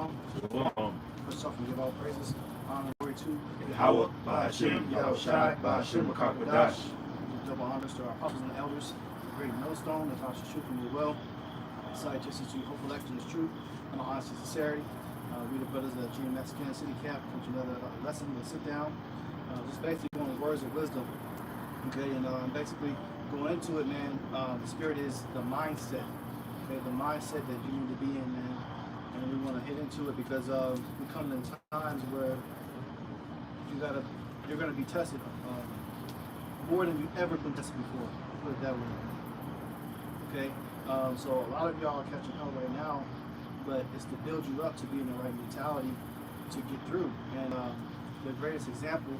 Shalom. Shalom. First off, we give all praises, honor, and glory to Yahweh, Ba'ashem, Yahushai, Ba'ashem, Makakadash. double honors to our apostles and elders, the great millstone, the Tasha Truth and your will. Side just as you hopeful election is true, and all honesty and sincerity. We the brothers at GMX Kansas City Camp come to another lesson. We'll sit down. Just basically going with words of wisdom. Okay, and basically going into it, man, the spirit is the mindset. Okay, the mindset that you need to be in, man. And we want to hit into it because we come in times where you're gonna be tested more than you've ever been tested before. Put it that way. Okay, so a lot of y'all are catching hell right now, but it's to build you up to be in the right mentality to get through. And the greatest example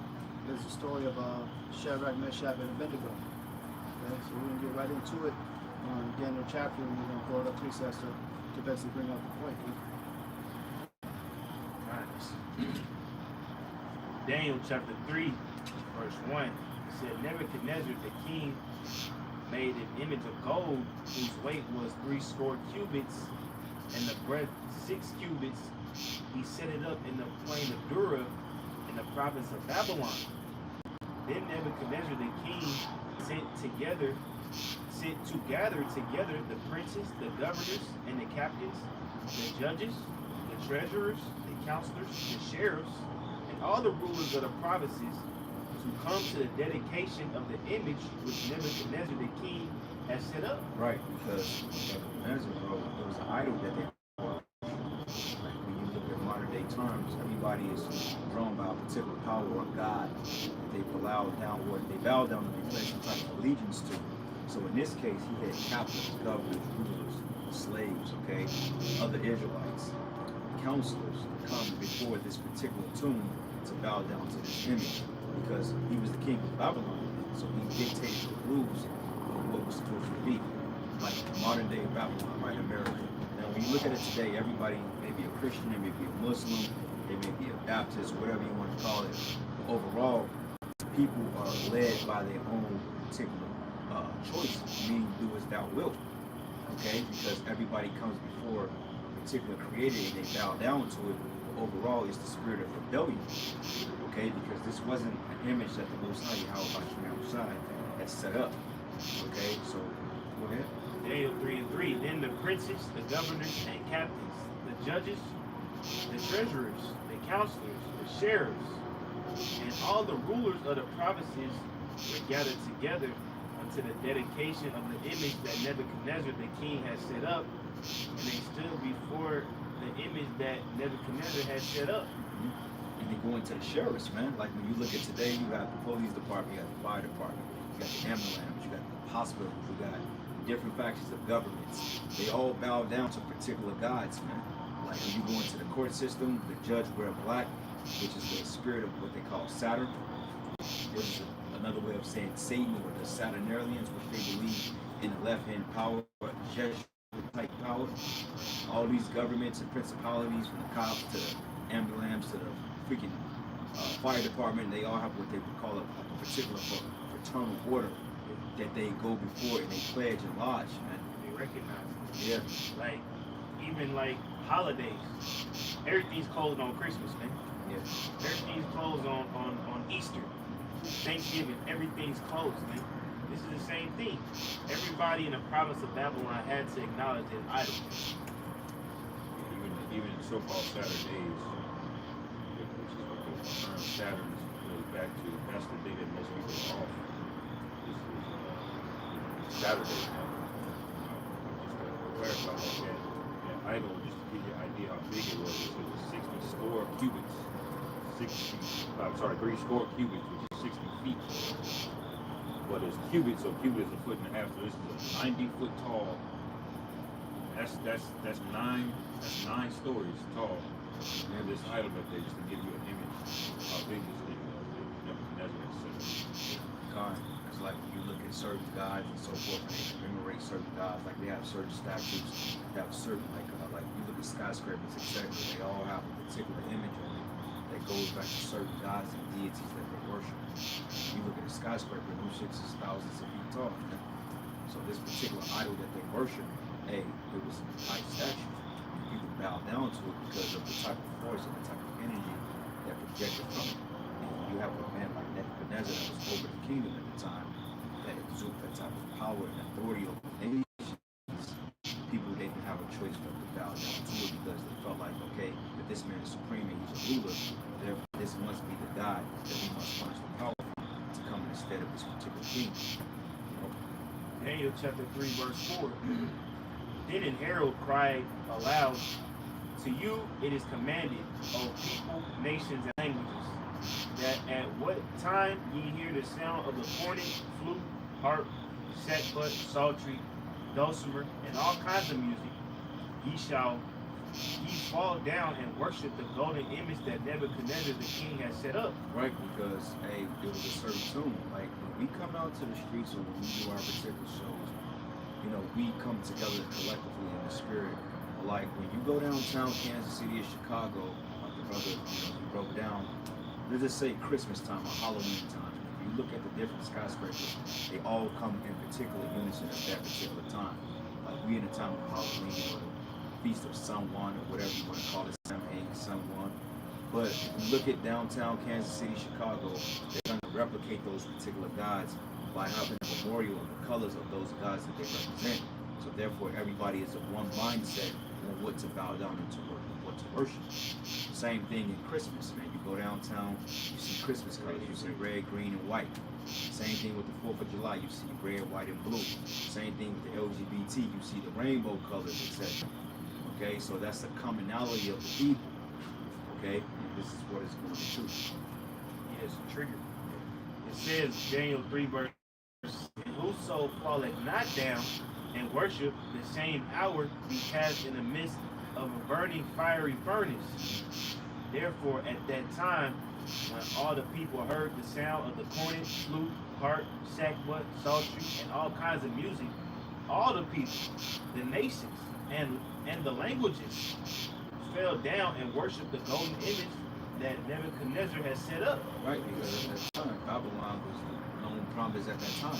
is the story of Shadrach, Meshach, and Abednego. Okay, so we're gonna get right into it. Again, the chapter, and we're gonna blow it up pretty fast to basically bring out the point. Daniel chapter 3, verse 1 said, Nebuchadnezzar the king made an image of gold whose weight was 80 cubits and the breadth 6 cubits. He set it up in the plain of Dura in the province of Babylon. Then Nebuchadnezzar the king sent to gather together the princes, the governors, and the captains, the judges, the treasurers, the counselors, the sheriffs, and all the rulers of the provinces to come to the dedication of the image which Nebuchadnezzar the king has set up. Right, because Nebuchadnezzar, bro, it was an idol that they like when you look at modern day terms, everybody is drawn by a particular power or God that they bow down to be placed some type of allegiance to. So in this case, he had captains, governors, rulers, slaves, okay, other Israelites, counselors come before this particular tomb to bow down to this image because he was the king of Babylon. So he dictated the rules of what was supposed to be, like modern day Babylon, right, America. Now, when you look at it today, everybody may be a Christian, they may be a Muslim, they may be a Baptist, whatever you want to call it. But overall, people are led by their own particular choice, meaning do as thou wilt, okay? Because everybody comes before a particular creator and they bow down to it. But overall, it's the spirit of rebellion, okay? Because this wasn't an image that the Most High, Yahushai, had set up, okay? So, go ahead. Daniel 3:3. Then the princes, the governors, and captains, the judges, the treasurers, the counselors, the sheriffs, and all the rulers of the provinces were gathered together unto the dedication of the image that Nebuchadnezzar the king had set up, and they stood before the image that Nebuchadnezzar had set up. And they go into the sheriffs, man. Like when you look at today, you got the police department, you got the fire department, you got the ambulance, you got the hospitals, you got different factions of governments. They all bow down to particular gods, man. Like when you go into the court system, the judge wear black, which is the spirit of what they call Saturn. This is another way of saying Satan or the Saturnalians, which they believe in the left-hand power, Jesuit type power. All these governments and principalities, from the cops to the ambulance to the freaking fire department, they all have what they would call a particular fraternal order that they go before and they pledge and lodge, man. They recognize it. Yeah. Like, even like holidays, everything's closed on Christmas, man. Yeah. Everything's closed on Easter. Thanksgiving, everything's closed, man. This is the same thing. Everybody in the province of Babylon had to acknowledge an idol. Even so-called Saturdays, which is what the term Saturn goes back to, that's the day that most people are off. This is Saturday now. Just to clarify that idol, just to give you an idea how big it was 60 square cubits. 3 square cubits, which is 60 feet. But it's cubits, so cubit is a foot and a half. So this is a 90-foot tall. That's 9 stories tall. And this idol up there, just to give you an image how big this thing was. Nebuchadnezzar had set. God, it's like when you look at certain gods and so forth, and they commemorate certain gods, like they have certain statues, they have certain like you look at skyscrapers, etc. They all have a particular image on it that goes back to certain gods and deities that they worship. You look at a skyscraper, those shits is thousands of feet tall. Man. So this particular idol that they worship, hey, it was a nice statue. People bow down to to it because of the type of force and the type of energy that projected from it. And when you have a man like Nebuchadnezzar that was over the kingdom at the time, that exudes that type of power and authority over the nations, people didn't have a choice but to bow down to it because they felt like, okay, if this man is supreme and he's a ruler, therefore this must be the God that we must punish the power to come instead of this particular king. Daniel chapter 3, verse 4. Then an herald cried aloud, to you it is commanded, O people, nations, and languages, that at what time ye hear the sound of the cornet, flute, harp, sackbut, psaltery, dulcimer, and all kinds of music, ye fall down and worship the golden image that Nebuchadnezzar the king has set up. Right, because hey, it was a certain tune. Like when we come out to the streets or when we do our particular shows, you know, we come together collectively in the spirit. Like when you go downtown Kansas City or Chicago, like the brother, he broke down, let's just say Christmas time or Halloween time. If you look at the different skyscrapers, they all come in particular unison at that particular time. Like we in the time of Halloween or the Feast of San Juan or whatever you want to call it, San Juan. But if you look at downtown Kansas City, Chicago, they're going to replicate those particular gods by having a memorial of the colors of those gods that they represent. So therefore, everybody is of one mindset on what to bow down and to what to worship. Same thing in Christmas, man. You go downtown, you see Christmas colors, you see red, green, and white. Same thing with the 4th of July, you see red, white, and blue. Same thing with the LGBT, you see the rainbow colors, etc. Okay, so that's the commonality of the people. Okay, and this is what it's going to do. Yes, trigger. It says, Daniel 3, verse, and whoso falleth not down and worship the same hour be cast in the midst of a burning fiery furnace. Therefore, at that time, when all the people heard the sound of the cornet, flute, harp, sackbut, psaltery, and all kinds of music, all the people, the nations, and the languages fell down and worshiped the golden image that Nebuchadnezzar had set up. Right, because at that time, Babylon was the known province at that time.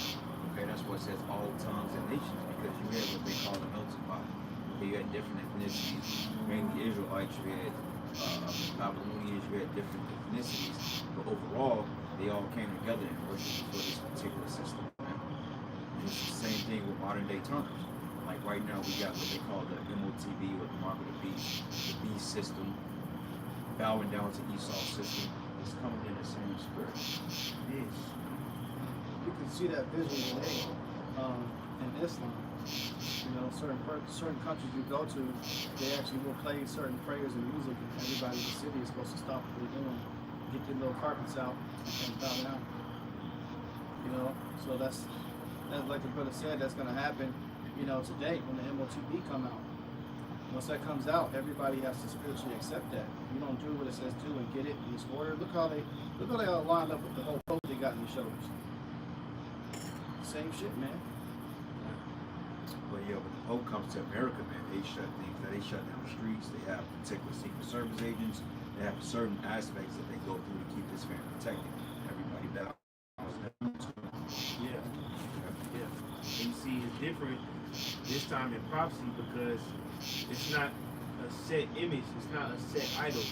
Okay, that's what it says all tongues and nations, because you had what they call the melting pot. Okay, you had different ethnicities, mainly Israelites, you had Babylonians, you had different ethnicities, but overall, they all came together and worshiped for this particular system. Man. And it's the same thing with modern day tongues. Like right now, we got what they call the MOTB or the Mark of the Beast, the beast system, bowing down to Esau's system. It's coming in the same spirit. Yes. You can see that visually today in Islam. You know, certain countries you go to, they actually will play certain prayers and music, and everybody in the city is supposed to stop what they're doing, get their little carpets out, and bow down. You know, so that's like the brother said, that's going to happen. You know, today when the MOTB come out. Once that comes out, everybody has to spiritually accept that. You don't do what it says do and get it in this order. Look how they all lined up with the whole post they got in their shoulders. Same shit, man. But yeah, when the Pope comes to America, man, they shut things down. They shut down streets. They have particular Secret Service agents. They have certain aspects that they go through to keep this man protected. Everybody bows down to him. Yeah. And you see, it's different this time in prophecy because it's not a set image, it's not a set idol.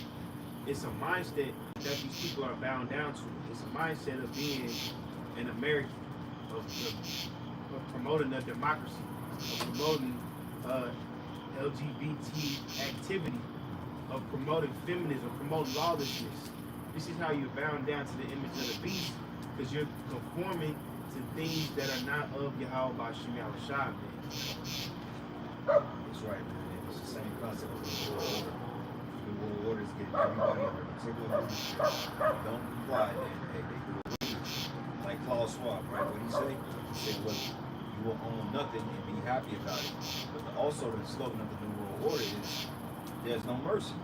It's a mindset that these people are bound down to. It's a mindset of being an American, of promoting a democracy, of promoting LGBT activity, of promoting feminism, promoting lawlessness. This is how you're bound down to the image of the beast, because you're conforming to things that are not of Yahweh Ba'Shem Yahushua, man. That's right, man. It's the same concept of the world order. The world order is getting everybody under a particular leadership. Don't comply, then hey, they do it. Like Klaus Schwab, right? What he say? He said, well, you will own nothing and be happy about it. But also the slogan of the New World Order is there's no mercy.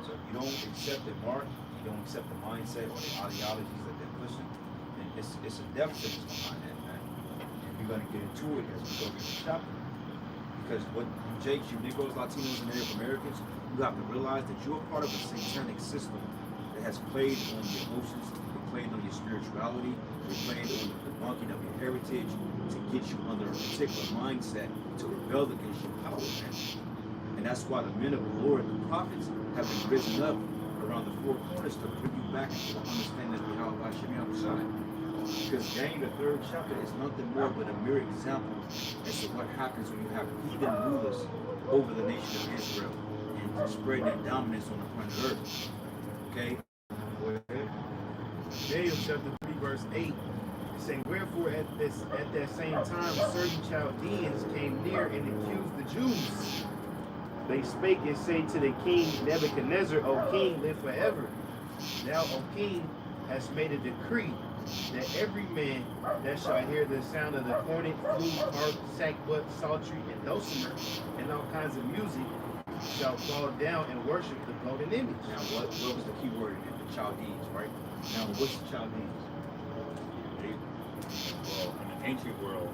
So if you don't accept the mark, you don't accept the mindset or the ideologies that they're pushing, then it's a death sentence behind that, man. And we're gonna get into it as we go through the chapter. Because what you Jakes, you Negroes, Latinos, and Native Americans, you have to realize that you're part of a satanic system that has played on your emotions, it played on your spirituality, it played on the debunking of your heritage to get you under a particular mindset to rebel against your power, man. And And that's why the men of the Lord, the prophets, have been risen up around the four corners to bring you back into the understanding of Yahweh Hashem Yahushua. Because Daniel, the 3rd chapter, is nothing more but a mere example as to what happens when you have heathen rulers over the nation of Israel and spread their dominance on the planet Earth. Okay? Go ahead. Daniel chapter 3 verse 8. It say, wherefore at that same time certain Chaldeans came near and accused the Jews. They spake and say to the king Nebuchadnezzar, O king, live forever. Thou, O king, hast made a decree that every man that shall hear the sound of the cornet, flute, harp, sackbut, psaltery, and dulcimer, and all kinds of music, shall fall down and worship the golden image. Now, what was the key word in it? The Chaldees, right? Now, what's the Chaldees? Well, in the ancient world,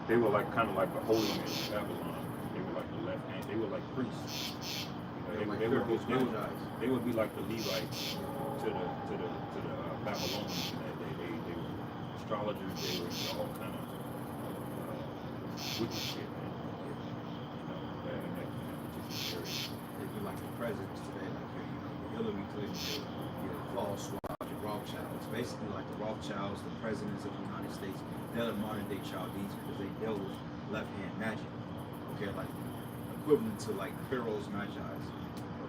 they were like kind of like the holy men of Babylon. They were like the left hand. They were like priests. You know, they would be like the Levites to the Babylonians. They were astrologers. They were into all kind of wicked shit, man. You know, in that particular area. They'd be like the presidents today, like your Hillary Clinton, your Klaus Schwab, your Rothschilds. Basically, like the Rothschilds, the presidents of the United States, they're the modern day Chaldees because they deal with left hand magic. Okay, like equivalent to like Pharaoh's Magi's.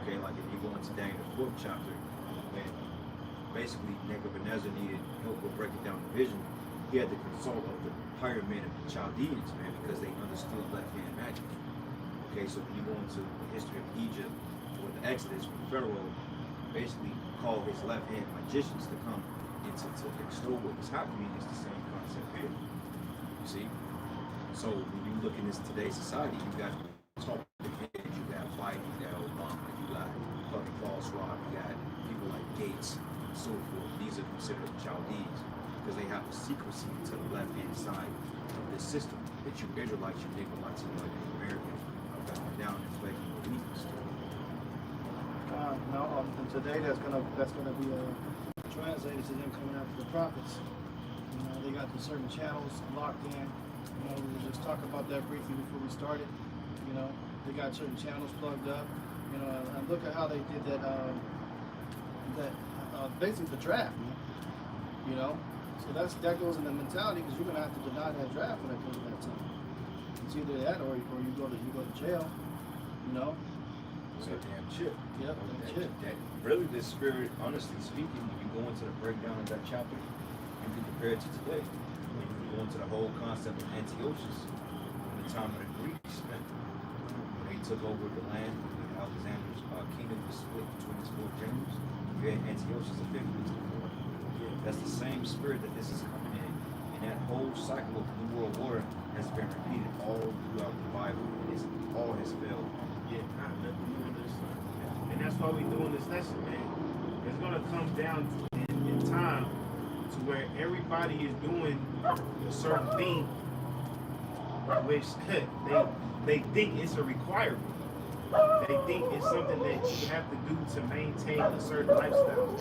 Okay, like if you go into Daniel the 4th chapter, and basically Nebuchadnezzar needed help with breaking down the vision, he had to consult of the higher men of the Chaldeans, man, because they understood left hand magic. Okay, so when you go into the history of Egypt or the Exodus, when Pharaoh basically called his left hand magicians to come into to extol what was happening, it's the same concept here. You see? So when you look in this today's society, you got talking heads, you got Biden, you got Obama, you got fucking Klaus Schwab, you got people like Gates, and so forth. These are considered Chaldees because they have the secrecy to the left hand side of this system that you Israelites, you Nicolaites, and like Americans are bowing down and pledging allegiance to. No, and today that's gonna be translated to them coming after the prophets. You know, they got the certain channels locked in. You know, we were just talking about that briefly before we started. You know, they got certain channels plugged up. You know, and look at how they did that. Basically the draft. Man. You know, so that goes in the mentality because you're gonna have to deny that draft when it comes to that time. It's either that or you go to jail. You know. So damn chip. Yep, that chip. That really, this spirit, honestly speaking, if you go into the breakdown of that chapter, you can compare it to today. When you go into the whole concept of Antiochus, in the time of the Greeks, man, when they took over the land, when Alexander's kingdom was split between his 4 kingdoms, you had Antiochus the 5th was the 4th. That's the same spirit that this is coming in. And that whole cycle of the New World Order has been repeated all throughout the Bible, and all has failed. Yeah, not nothing new under the sun. And that's why we're doing this lesson, man. It's gonna come down in time to where everybody is doing a certain thing, which they think it's a requirement. They think it's something that you have to do to maintain a certain lifestyle.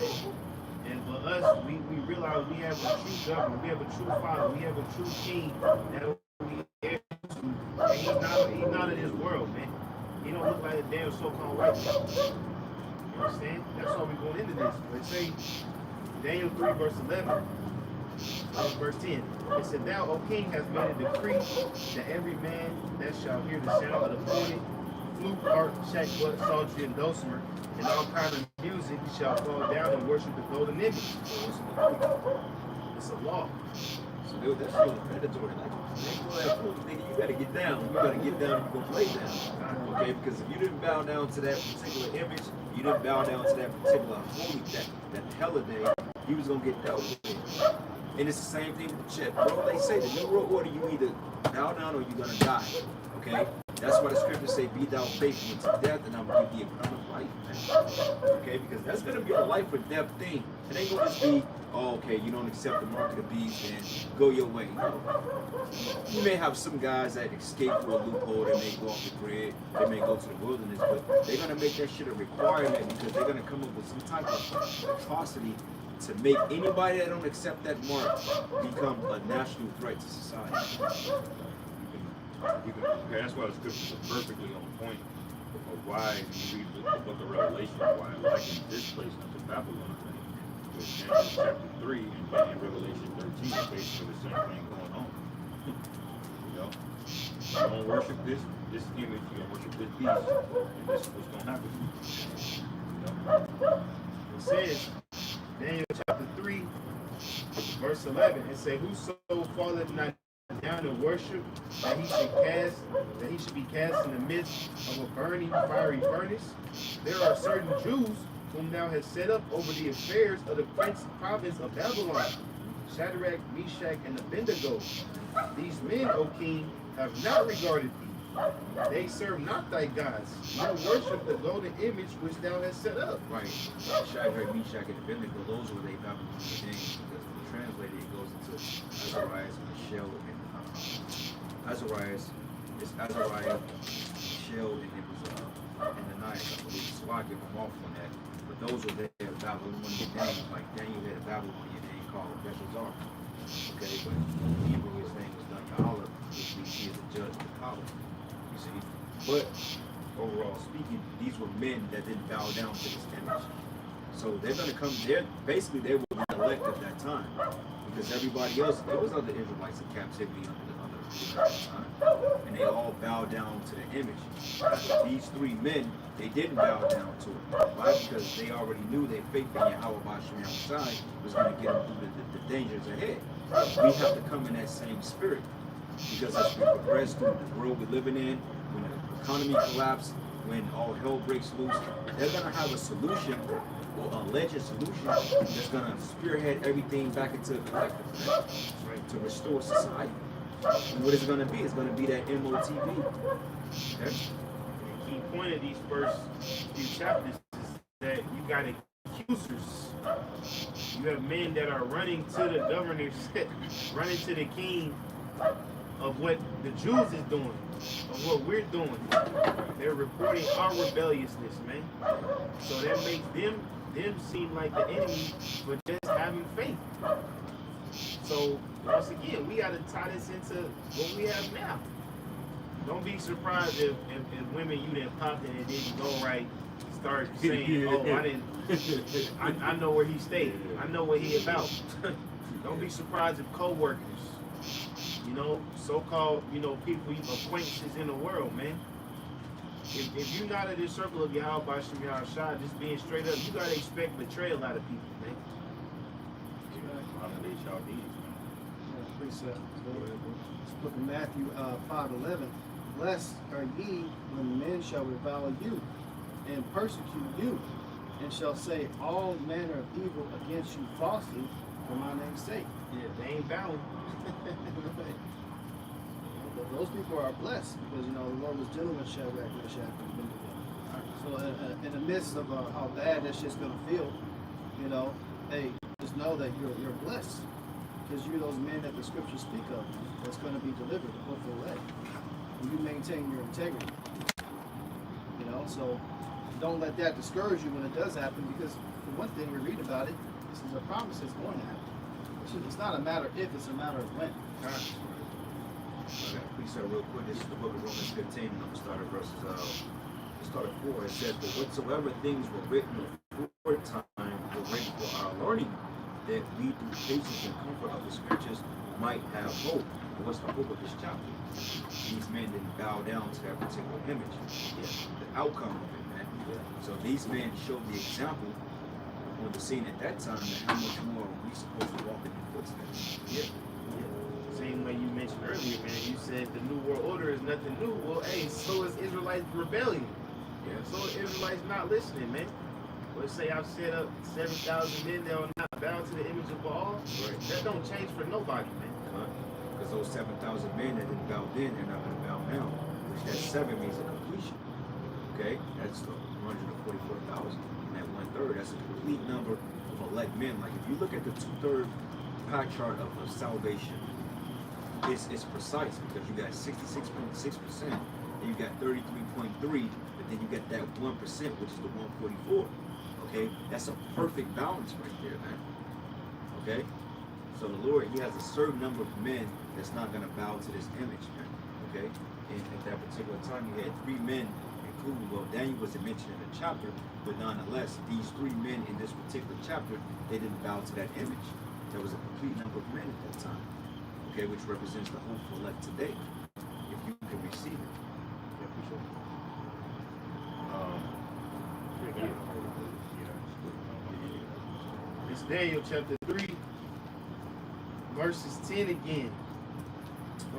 And for us, we realize we have a true government, we have a true father, we have a true king that we heir to. And he's not of this world, man. He don't look like a damn so-called white man. You understand? That's why we're going into this. Let's say Daniel 3 verse 11, verse 10. It said, Thou, O king, hast made a decree that every man that shall hear the sound of the cornet, flute, harp, sackbut, psaltery, and dulcimer, and all kinds of music shall fall down and worship the golden image. It's a law. So dude, that's really predatory. Like, nigga, you gotta get down. You gotta get down and you go play down. Okay, because if you didn't bow down to that particular image, you didn't bow down to that particular holy, that holiday, you was gonna get dealt with. And it's the same thing with the chip. Bro, they say the New World Order, you either bow down or you're gonna die. Okay? That's why the scriptures say, be thou faithful unto death, and I'm gonna give thee a crown of life, man. Okay? Because that's gonna be a life or death thing. It ain't gonna just be, oh, okay, you don't accept the mark of the beast and go your way. No. You may have some guys that escape through a loophole, they may go off the grid, they may go to the wilderness, but they're gonna make that shit a requirement because they're gonna come up with some type of atrocity to make anybody that don't accept that mark become a national threat to society. That's why the scriptures are perfectly on point of why you read the book of Revelation, why I liken this place unto Babylon. Because Daniel chapter 3 and then in Revelation 13 is basically the same thing going on. You know? You don't worship this image, you don't worship this beast, and this is what's gonna happen. You know? It says, Daniel chapter 3, verse 11, it says, whoso falleth not down to worship, that he should be cast in the midst of a burning fiery furnace. There are certain Jews whom thou hast set up over the affairs of the province of Babylon, Shadrach, Meshach, and Abednego. These men, O king, have not regarded thee. They serve not thy gods, nor worship the golden image which thou hast set up. Right. Shadrach, Meshach, and Abednego, those were they Babylonian names, because when translated, it goes into Azariah, Mishael, and Azariah. It's Azariah, Mishael, and it was Ananias, I believe. So I give them off on that. But those were their Babylonian names, like Daniel had a Babylonian name called Belshazzar. Okay, but in Hebrew his name was Daniel, which we see as a judge of the column. You see? But overall speaking, these were men that didn't bow down to this image. So they're gonna come there, basically they were the elect at that time. Because everybody else, there was other Israelites in captivity under time. And they all bowed down to the image. But these three men, they didn't bow down to it. Why? Because they already knew their faith in Yahweh Basham Yahushai was going to get them through the dangers ahead. We have to come in that same spirit. Because as we progress through the world we're living in, when the economy collapses, when all hell breaks loose, they're going to have a solution, or an alleged solution, that's going to spearhead everything back into the collective, right? To restore society. And what is it going to be? It's going to be that MOTV. Okay? The key point of these first few chapters is that you got accusers. You have men that are running to the governors, running to the king of what the Jews is doing, of what we're doing. They're reporting our rebelliousness, man. So that makes them seem like the enemy for just having faith. So once again, we got to tie this into what we have now. Don't be surprised if women you didn't pop in and didn't go right, start saying, "Oh, I didn't. I know where he stayed. I know what he about." Don't be surprised if co-workers, so-called, people, acquaintances in the world, man. If you're not in this circle of Yahweh Basham Yahushua, just being straight up, you gotta expect betrayal out of people, man. Precept. This book of Matthew 5:11. Blessed are ye when men shall revile you and persecute you, and shall say all manner of evil against you falsely for my name's sake. Yeah, they ain't bowing. Those people are blessed because the Lord was dealing with Shadrach, Meshach, and Abednego. So in the midst of how bad that shit's gonna feel, hey, just know that you're blessed. Because you're those men that the scriptures speak of that's going to be delivered the book of the way. And you maintain your integrity. So don't let that discourage you when it does happen, because for one thing, we read about it, this is a promise that's going to happen. It's not a matter if, it's a matter of when. I got a precept real quick. This is the book of Romans 15, and I'm going to start at start at 4. It says, "But whatsoever things were written before time were written for our learning, that we through patience and comfort of the scriptures might have hope." And what's the hope of this chapter? These men didn't bow down to that particular image. The outcome of it, man. So these men showed the example on the scene at that time, and how much more are we supposed to walk in their footsteps? Same way you mentioned earlier, man. You said the New World Order is nothing new. Well, hey, so is Israelites rebellion. So is Israelites not listening, man. Let's say I've set up 7,000 men that will not bow to the image of Baal. Right. That don't change for nobody, man. Because those 7,000 men that didn't bow then, they're not going to bow now. Which that 7 means a completion. Okay? That's the 144,000. And that 1/3, that's a complete number of elect men. Like if you look at the 2/3 pie chart of salvation, it's precise, because you got 66.6%, and you got 33.3%, but then you got that 1%, which is the 144. Okay, that's a perfect balance right there, man. Okay, so the Lord, He has a certain number of men that's not going to bow to this image, man. Okay, and at that particular time, you had 3 men, including, well, Daniel wasn't mentioned in the chapter, but nonetheless, these 3 men in this particular chapter, they didn't bow to that image. There was a complete number of men at that time, okay, which represents the hopeful elect today, if you can receive it. Yeah, appreciate it. It's Daniel chapter 3, verses 10 again.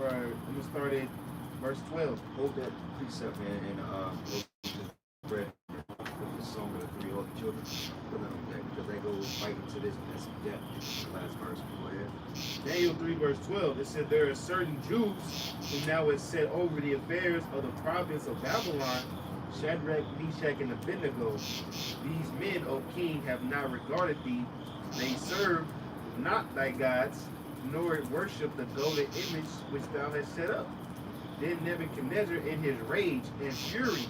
Right, I'm gonna start at verse 12. Hold that precept, man, and read the song of the 3 holy children. Put that on that, because that goes right into this messy depth. The last verse. Go ahead. Daniel 3 verse 12, it said, there are certain Jews who now is set over the affairs of the province of Babylon, Shadrach, Meshach, and Abednego. These men, O king, have not regarded thee. They serve not thy gods, nor worship the golden image which thou hast set up. Then Nebuchadnezzar, in his rage and fury,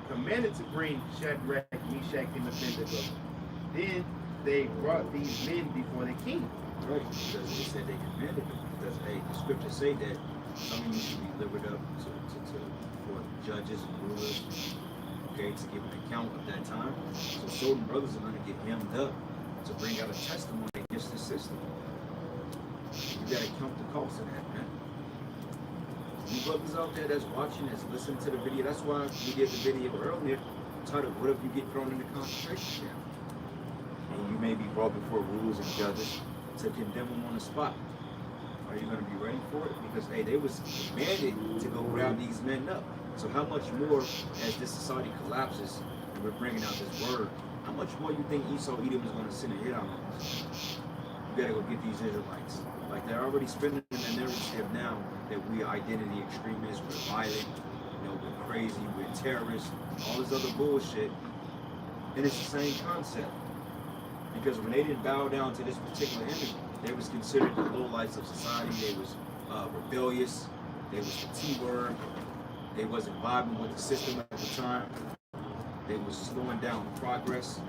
commanded to bring Shadrach, Meshach, and Abednego. Then they brought these men before the king. Right, because they said they commanded them. Because the scriptures say that some of you should be delivered up for judges and rulers, okay, to give an account of that time. So certain brothers are going to get hemmed up to bring out a testimony against the system. You got to count the cost of that, man. You brothers out there that's watching, that's listening to the video, that's why we did the video earlier titled, what if you get thrown in the concentration camp? And you may be brought before rulers and judges to condemn them on the spot. Are you going to be ready for it? Because, hey, they was commanded to go round these men up. So how much more, as this society collapses, and we're bringing out this word, how much more you think Esau Edom is going to send a hit on us? You got to go get these Israelites. Like, they're already spinning in the narrative now that we are identity extremists, we're violent, you know, we're crazy, we're terrorists, all this other bullshit. And it's the same concept. Because when they didn't bow down to this particular image, they was considered the lowlights of society. They was rebellious. They was the T-word. They wasn't vibing with the system at the time. They was slowing down progress.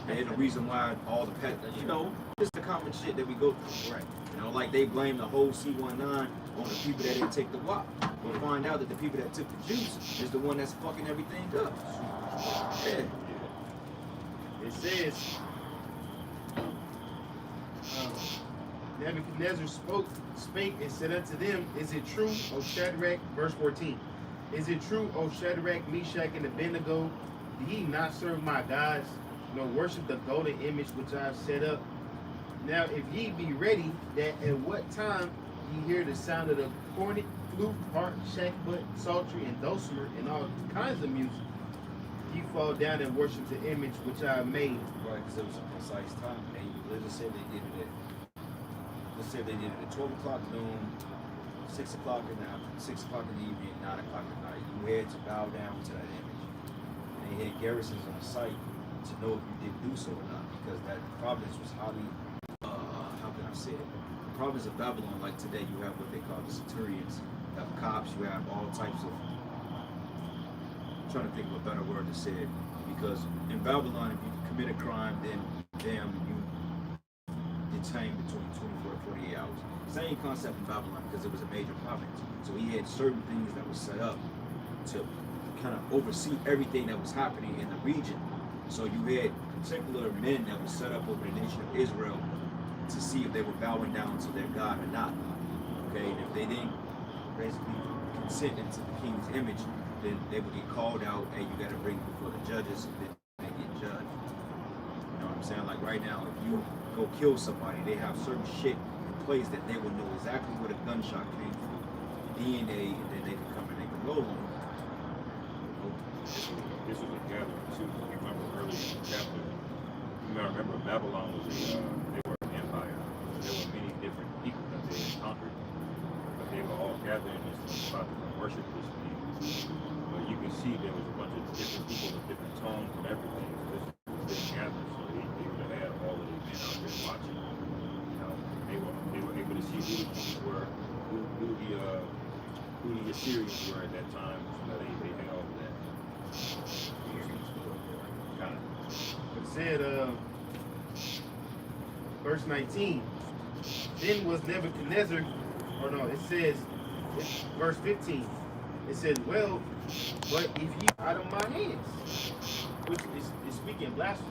Yeah. And the reason why all the pet, you know, it's the common shit that we go through. Right. You know, like they blame the whole C19 on the people that didn't take the WAP. We'll find out that the people that took the juice is the one that's fucking everything up. Yeah. It says, Nebuchadnezzar spake and said unto them, is it true, O Shadrach, verse 14, is it true, O Shadrach, Meshach, and Abednego, do ye not serve my gods, nor worship the golden image which I have set up? Now if ye be ready, that at what time ye hear the sound of the cornet, flute, harp, shakbut, psaltery, and dulcimer, and all kinds of music, ye fall down and worship the image which I have made. Right, because it was a precise time. They just said they did it at, let's say they did it at 12 o'clock noon, 6 o'clock in the afternoon, 6 o'clock in the evening, 9 o'clock at night. You had to bow down to that image. And they had garrisons on the site to know if you did do so or not, because that province was highly, how can I say it? The province of Babylon, like today, you have what they call the Centurions, you have cops, you have all types of, I'm trying to think of a better word to say it, because in Babylon, if you commit a crime, then damn, you detained between 24 to 48 hours. Same concept in Babylon because it was a major province. So he had certain things that were set up to kind of oversee everything that was happening in the region. So you had particular men that were set up over the nation of Israel to see if they were bowing down to their God or not. Okay, and if they didn't basically consent into the king's image, then they would get called out and you got to bring before the judges and then they get judged. You know what I'm saying? Like right now, if you go kill somebody, they have certain shit in place that they will know exactly where the gunshot came from, DNA, and then they can come and they can roll on it. This was a gathering too. You remember earlier in the chapter, you gotta remember Babylon was they were an empire. There were many different people that they had conquered, but they were all gathered in this one spot to worship this thing. But you can see there was a bunch of different people with different tones and everything. So this gathered, so they would have had all of the men out there watching. You know, they were able to see who the Jews were, who the Assyrians were at that time, so that they had all of that. Kind of. It said, verse 19, then was Nebuchadnezzar, or no, it says, verse 15, It says, well, but if you out of my hands, which is speaking blasphemy.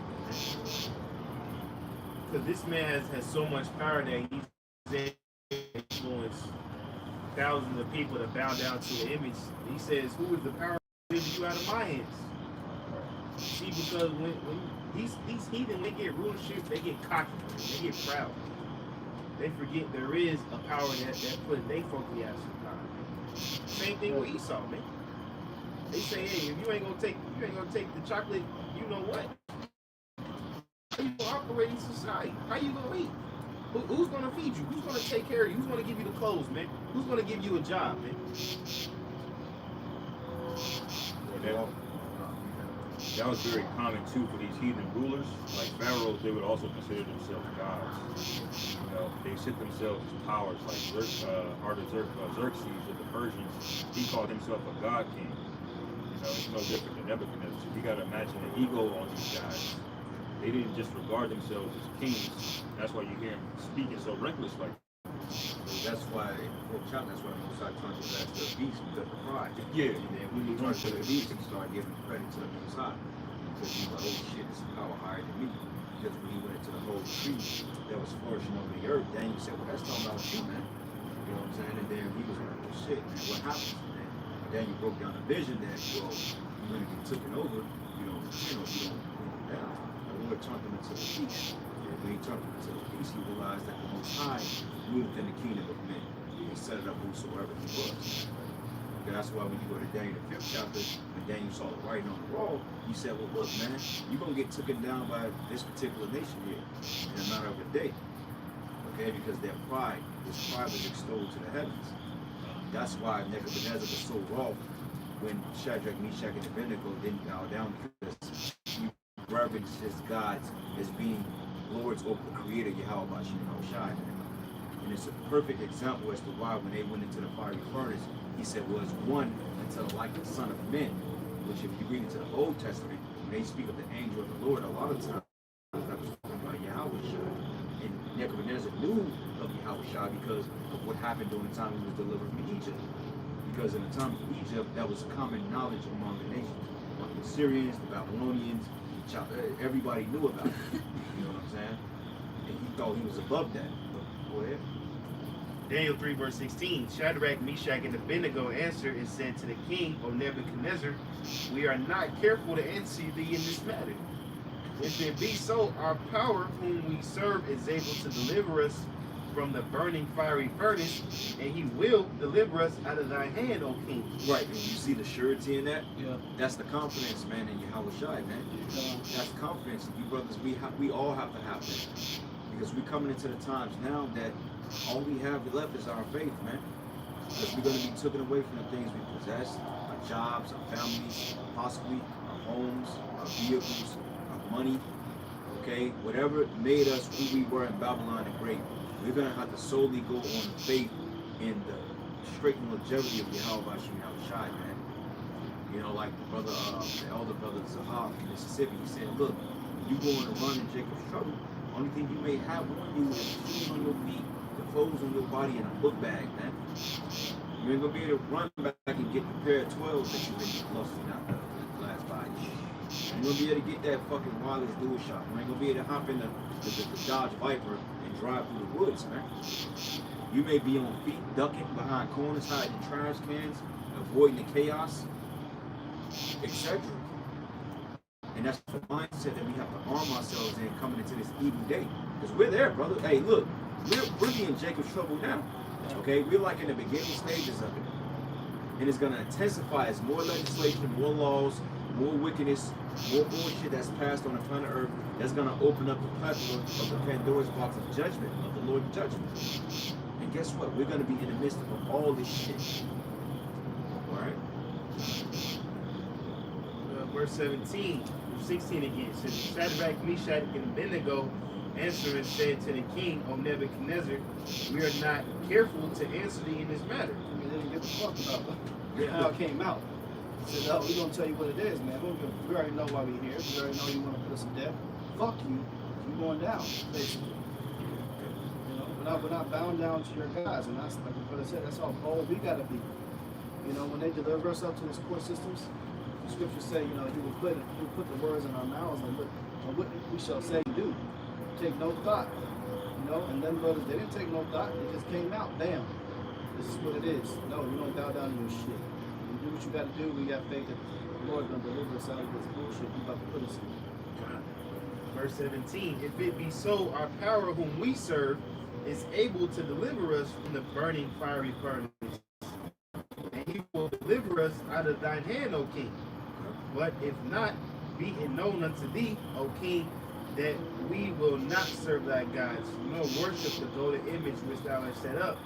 Because this man has so much power that he's influenced thousands of people to bow down to the image. He says, who is the power to deliver you out of my hands? See, because when these heathen, they get rulership, they get cocky, they get proud. They forget there is a power that put they funky ass in power. Same thing with Esau, man. They say, hey, if you ain't gonna take the chocolate, you know what? How you gonna operate in society? How you gonna eat? Who's gonna feed you? Who's gonna take care of you? Who's gonna give you the clothes, man? Who's gonna give you a job, man? That was very common too for these heathen rulers. Like pharaohs, they would also consider themselves gods. You know, they set themselves as powers. Like Xerxes of the Persians, he called himself a god king. You know, it's no different than Nebuchadnezzar. So you got to imagine the ego on these guys. They didn't just regard themselves as kings. That's why you hear them speaking so reckless like. That's why in the fourth chapter, that's why the Most High turned his ass to the beast because of pride. Yeah. And then when he turned to the beast, he started giving credit to the Most High. Because he was like, oh shit, this is power higher than me. Because when he went into the whole tree that was flourishing over the earth, Daniel said, well, that's talking about you, man. You know what I'm saying? And then he was like, well, shit, man, what happens? And then Daniel broke down the vision that, well, you're going to get taken over, you know, if you don't bring him down. The Lord turned him into the beast. And when he turned him into the beast, he realized that the Most High moved in the kingdom of men. He set it up whosoever he was. Okay, that's why when you go to Daniel the 5th chapter, when Daniel saw the writing on the wall, he said, well, look, man, you're going to get taken down by this particular nation here in a matter of a day. Okay, because their pride, his pride was extolled to the heavens. That's why Nebuchadnezzar was so wroth when Shadrach, Meshach, and Abednego didn't bow down, because he reverenced his gods as being lords over the creator, Yahweh Bashim Shai. And it's a perfect example as to why when they went into the fiery furnace, he said was one until like the Son of Men, which if you read into the Old Testament, when they speak of the angel of the Lord, a lot of times that was talking about Yahweh Shai. And Nebuchadnezzar knew of Yahweh Shai because of what happened during the time he was delivered from Egypt. Because in the time of Egypt, that was common knowledge among the nations. Among the Syrians, the Babylonians, everybody knew about it. You know what I'm saying? And he thought he was above that. But go ahead. Daniel 3 verse 16, Shadrach, Meshach, and Abednego answered and said to the king, O Nebuchadnezzar, we are not careful to answer thee in this matter. If it be so, our power whom we serve is able to deliver us from the burning fiery furnace, and he will deliver us out of thy hand, O king. Right, and you see the surety in that? Yeah. That's the confidence, man, in Yahweh Shai, man. That's confidence. You brothers, we all have to have that. Because we're coming into the times now that all we have left is our faith, man. Because we're going to be taken away from the things we possess, our jobs, our families, possibly our homes, our vehicles, our money, okay? Whatever made us who we were in Babylon the Great, we're going to have to solely go on faith in the straight longevity of Yahweh Bashim Shai, man. You know, like the brother, the elder brother Zahab in Mississippi, he said, look, when you go on a run in Jacob's trouble, only thing you may have on you is shoes on your feet, the clothes on your body, and a book bag, man. You ain't gonna be able to run back and get the pair of 12s that you've been lusting out the last 5 years. You ain't gonna be able to get that fucking wireless dual shot. You ain't gonna be able to hop in the Dodge Viper and drive through the woods, man. You may be on feet, ducking behind corners, hiding trash cans, avoiding the chaos, etc. And that's the mindset that we have to arm ourselves in coming into this evil day. Because we're there, brother. Hey, look, we're in Jacob's trouble now. Okay? We're like in the beginning stages of it. And it's going to intensify as more legislation, more laws, more wickedness, more bullshit that's passed on the planet Earth. That's going to open up the plethora of the Pandora's box of judgment, of the Lord's judgment. And guess what? We're going to be in the midst of all this shit. All right? Verse 17, 16 again, says Shadrach, Meshach, and Abednego answered and said to the king, O Nebuchadnezzar, we are not careful to answer thee in this matter. I mean, they didn't give a fuck about how it came out. They said, no, we're going to tell you what it is, man. We already know why we're here. We already know you want to put us in debt. Fuck you. You're going down, basically. You know, we're not bound down to your guys. And that's, like the brother said, that's how bold we got to be. You know, when they deliver us up to his court systems, the scriptures say, you know, he will put the words in our mouths, and what we shall say and do. Take no thought. You know, and them brothers, they didn't take no thought. They just came out. Bam. This is what it is. No, you don't bow down to your shit. You do what you got to do. We got faith that the Lord going to deliver us out of this bullshit He about to put us in. Verse 17, if it be so, our power whom we serve is able to deliver us from the burning fiery furnace. And he will deliver us out of thine hand, O king. But if not, be it known unto thee, O king, that we will not serve thy gods, nor worship the golden image which thou hast set up.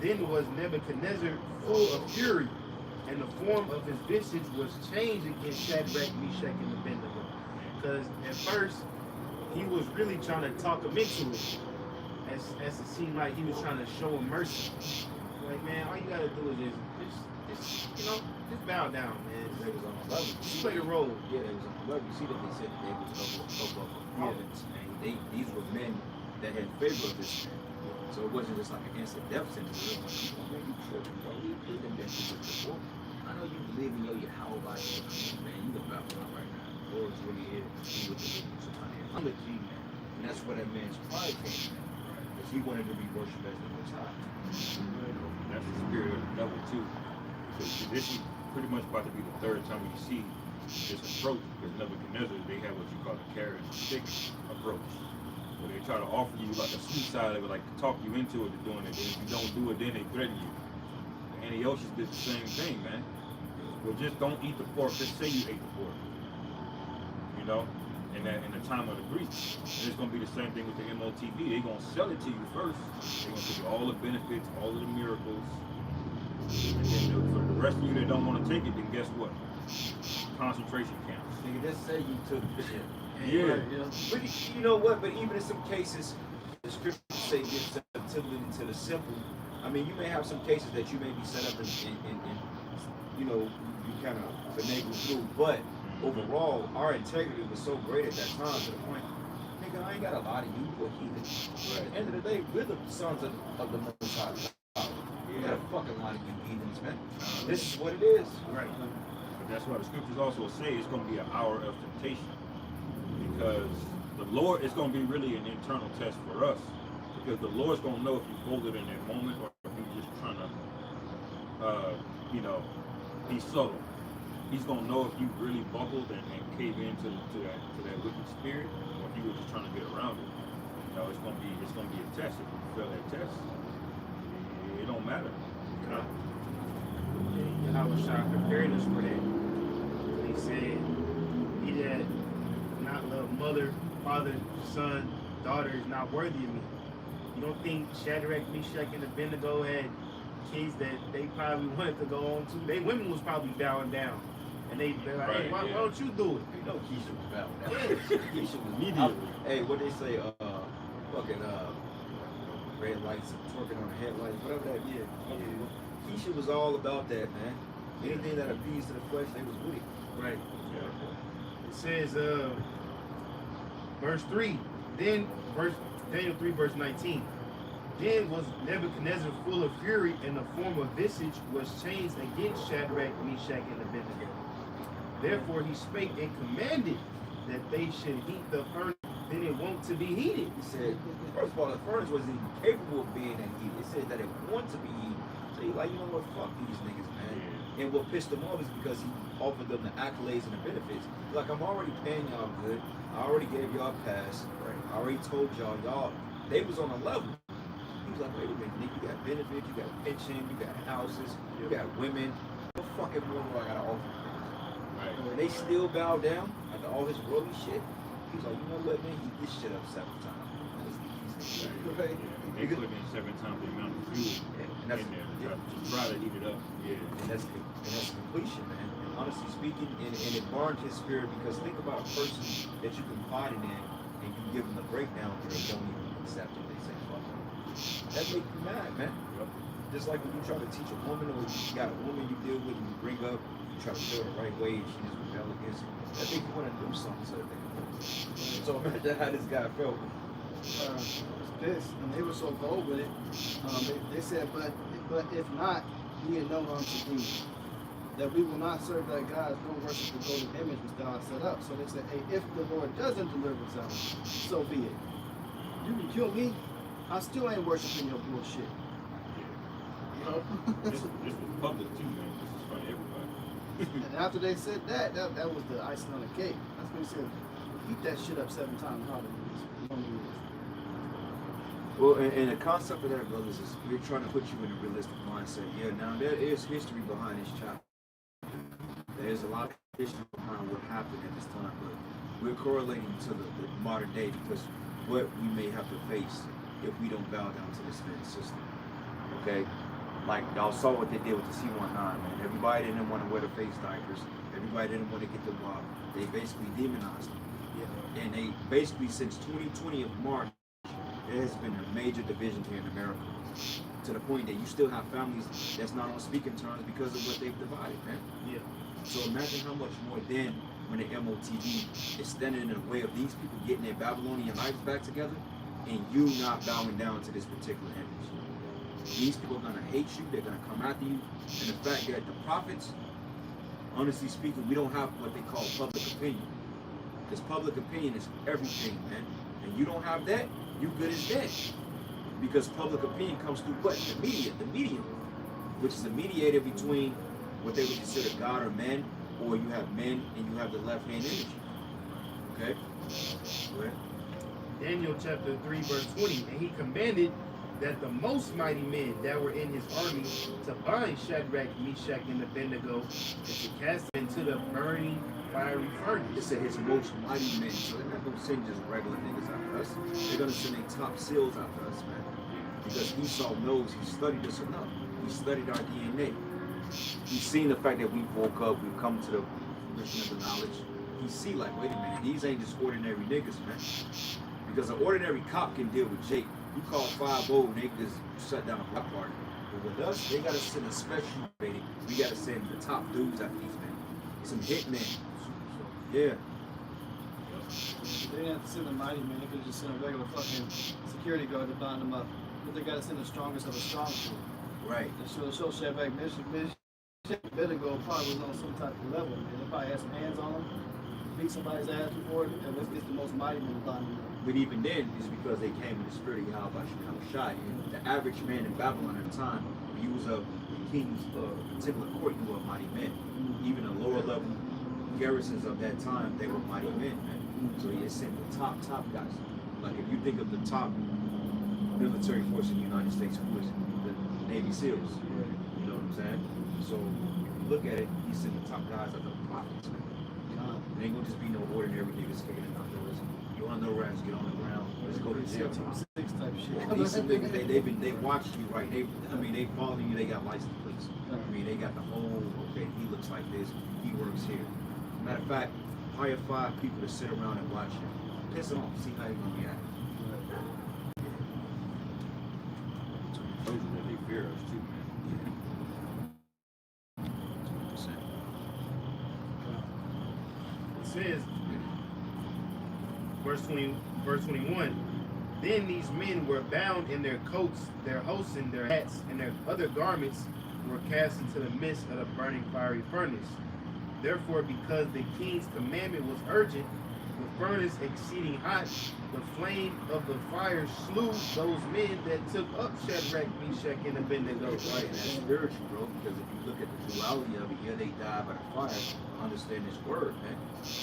Then was Nebuchadnezzar full of fury, and the form of his visage was changed against Shadrach, Meshach, and Abednego. Because at first, he was really trying to talk him into it, as it seemed like he was trying to show him mercy. Like, man, all you gotta do is just bow down, man. They was on the level. Just play the role. Yeah, they was on the level. You see that they said that they was of a province, and these were men that had favor of this man. So it wasn't just like an instant death sentence. It was like, man, you tripping, bro. We've been through this before. I know you believe in your Yahweh, man. You the Babylon right now. The Lord is really here. He would deliver you somebody. I'm a G man. And that's where that man's pride came from. Because he wanted to be worshipped as the Most High. That's the spirit of the devil too. Because this is pretty much about to be the third time we see this approach. Because Nebuchadnezzar, they have what you call a carrot and stick approach. Where they try to offer you like a sweet side, they would like to talk you into it to doing it. And if you don't do it, then they threaten you. Antiochus did the same thing, man. Well, just don't eat the pork. Just say you ate the pork. You know, in the time of the Greeks, and it's gonna be the same thing with the MOTB. They're gonna sell it to you first. They're gonna give you all the benefits, all of the miracles, and then for the rest of you that don't want to take it, then guess what? Concentration camps. Nigga, just say you took the shit. Yeah. But you know what? But even in some cases, the scriptures say give sensitivity to the simple. I mean, you may have some cases that you may be set up and you know, you kind of finagle through, but overall, our integrity was so great at that time to the point, nigga, I ain't got a lot of you for heathens. Right. At the end of the day, we're the sons of the Most High. You got a fucking lot of you heathens, man. This is what it is. Right. But that's why the scriptures also say it's going to be an hour of temptation. Because the Lord is going to be really an internal test for us. Because the Lord's going to know if you folded in that moment or if you're just trying to, be subtle. He's gonna know if you really buckled and cave into that wicked spirit, or if you were just trying to get around it. You know, it's gonna be a test. If you fail that test, it don't matter. You know. And Yahweh Shah prepared us for that. He said, "He that not love mother, father, son, daughter is not worthy of me." You don't think Shadrach, Meshach, and Abednego had kids that they probably wanted to go on to? They women was probably bowing down. And they're like, right, hey, why yeah. don't you do it? You know Keisha was bad with that. Keisha was Immediately. Hey, what they say, fucking red lights, twerking on the headlights, whatever that is. Yeah. Keisha was all about that, man. Anything that appeased to the flesh, they was with it. Right. Yeah. It says, verse 3, Daniel 3, verse 19. Then was Nebuchadnezzar full of fury, and the form of visage was changed against Shadrach, Meshach, and Abednego. Therefore he spake and commanded that they should heat the furnace, then it won't to be heated. He said, first of all, the furnace wasn't even capable of being that heat. It said that it wanted to be heat. So he's like, you know what, fuck these niggas, man. Yeah. And what pissed them off is because he offered them the accolades and the benefits. He's like, I'm already paying y'all good. I already gave y'all a pass. Right? I already told y'all, they was on a level. He was like, wait a minute, nigga, you got benefits, you got pension, you got houses, you got women. What fucking more do I gotta offer? Right. And when they still bow down after all his worldly shit, he was like, you know what, man, heat this shit up 7 times. Right. Yeah. They put in 7 times the amount of fuel And that's, in there to try to heat it up. Yeah. and that's completion, man. And honestly speaking, and it burned his spirit, because think about a person that you confided in and you give them the breakdown and they don't even accept it. They say, fuck it. That make you mad, man. Yep. Just like when you try to teach a woman, or you got a woman you deal with and you bring up, you try to show her the right way and she just rebel against it. That make you want to do something to the thing. So imagine how this guy felt. This, and they were so bold with it. They said, but if not, be it known unto thee that we will not serve thy gods nor worship the golden image which thou hast set up. So they said, hey, if the Lord doesn't deliver Zion, so be it. You can kill me, I still ain't worshiping your bullshit. You know? This was public too, man. This is for everybody. And after they said that was the icing on the cake. That's when he said, eat that shit up 7 times harder than this. You don't do this. Well, and the concept of that, brothers, is we're trying to put you in a realistic mindset. Yeah, now there is history behind this chapter. There's a lot of history behind what happened at this time, but we're correlating to the modern day because what we may have to face if we don't bow down to this man's system. Okay? Like y'all saw what they did with the C-19, man. Everybody didn't want to wear the face diapers. Everybody didn't want to get the water. They basically demonized them. Yeah. And they basically, since 2020 of March, there has been a major division here in America. To the point that you still have families that's not on speaking terms because of what they've divided, man. Yeah. So imagine how much more then when the MOTV is standing in the way of these people getting their Babylonian lives back together and you not bowing down to this particular image. These people are going to hate you. They're going to come after you. And the fact that the prophets, honestly speaking, we don't have what they call public opinion. Because public opinion is everything, man. And you don't have that, you good as dead. Because public opinion comes through what? The media, the medium, which is a mediator between what they would consider God or men, or you have men and you have the left-hand energy. Okay? Go ahead. Daniel chapter 3, verse 20. And he commanded that the most mighty men that were in his army to bind Shadrach, Meshach, and Abednego, and to cast them into the burning fiery It furnace. said his most mighty men. So they're not going to send just regular niggas after us. They're going to send their top seals after us, man. Because Esau knows, he studied us enough. He studied our DNA. He's seen the fact that we woke up, we've come to the fruition of the knowledge. He see like, wait a minute, these ain't just ordinary niggas, man. Because an ordinary cop can deal with Jake. You call 5-0, they just shut down a block party. But with us, they gotta send a special rating. We gotta send the top dudes after these men. Some hitmen. Yeah. They didn't have to send a mighty man. They could have just sent a regular fucking security guard to bind them up. But they got to send the strongest of the strong crew. Right. To show Shadrach, Meshach, Abednego probably was on some type of level. Man. They probably had some hands on them, beat somebody's ass before, and it's the most mighty man to bind them up. But even then, it's because they came in the spirit of Yahweh Shai. And the average man in Babylon at the time, when you was a king's particular court, you were a mighty man. Even the lower level garrisons of that time, they were mighty men, man. So he had sent the top guys. Like if you think of the top military force in the United States, who is the Navy SEALs. You know what I'm saying? So if you look at it, he sent the top guys of the prophets, man. It ain't gonna just be no ordinary niggas kicking it outdoors. You on the rats, get on the ground, let's go to jail. Six type shit. These some niggas, they watched you, right? They follow you, they got license plates. I mean, they got the whole, okay, he looks like this, he works here. Matter of fact, hire 5 people to sit around and watch him. Piss him off, see how he gonna react. Told you that they fear us too, man. It says, verse 21, then these men were bound in their coats, their hosen, their hats, and their other garments were cast into the midst of the burning fiery furnace. Therefore, because the king's commandment was urgent, the furnace exceeding hot, the flame of the fire slew those men that took up Shadrach, Meshach, and Abednego. Right, and that's spiritual, bro, because if you look at the duality of it, yeah, they died by the fire. Understand this word, man.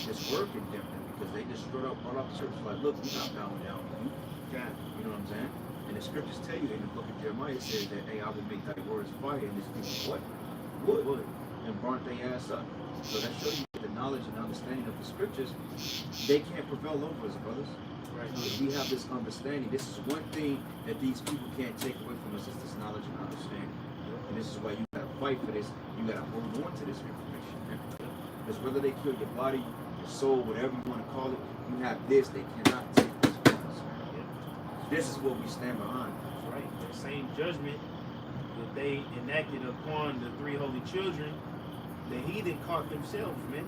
This word condemned them because they just straight up brought up the church like, look, we're not bowing down to you. God. You know what I'm saying? And the scriptures tell you in the book of Jeremiah, it says that, hey, I will make thy words fire, and this people what? Wood. And burnt their ass up. So that shows you the knowledge and understanding of the scriptures. They can't prevail over us, brothers. Right. Because we have this understanding. This is one thing that these people can't take away from us is this knowledge and understanding. And this is why you gotta fight for this. You gotta hold on to this information. Because whether they kill your body, your soul, whatever you want to call it, you have this. They cannot take this from us. This is what we stand behind. That's right. The same judgment that they enacted upon the 3 holy children, the heathen caught themselves, man.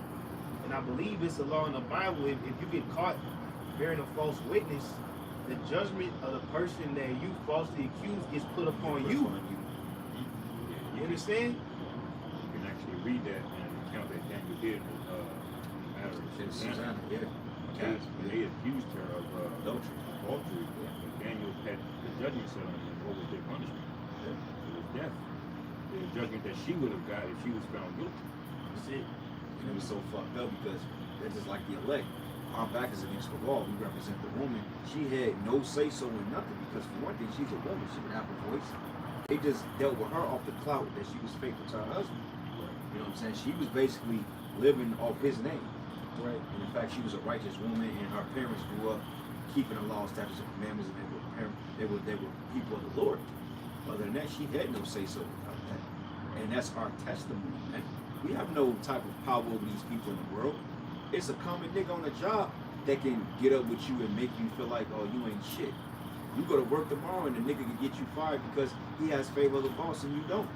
And I believe it's a law in the Bible. If you get caught bearing a false witness, the judgment of the person that you falsely accused gets put upon you. You understand? You can actually read that in an account that Daniel did in the matter of Susanna, yeah. They accused her of Adultery. adultery. But Daniel had the judgment set on him. What was their punishment? Yeah. It was death. The judgment that she would have got if she was found guilty. That's it. And it was so fucked up because they're just like the elect. Our back is against the wall. We represent the woman. She had no say-so in nothing because for one thing, she's a woman. She would have a voice. They just dealt with her off the clout that she was faithful to her husband. You know what I'm saying? She was basically living off his name. Right. And in fact, she was a righteous woman, and her parents grew up keeping the law, statutes, and commandments, and they were people of the Lord. Other than that, she had no say-so about that. And that's our testimony, man. We have no type of power over these people in the world. It's a common nigga on the job that can get up with you and make you feel like, oh, you ain't shit. You go to work tomorrow and the nigga can get you fired because he has favor of the boss and you don't.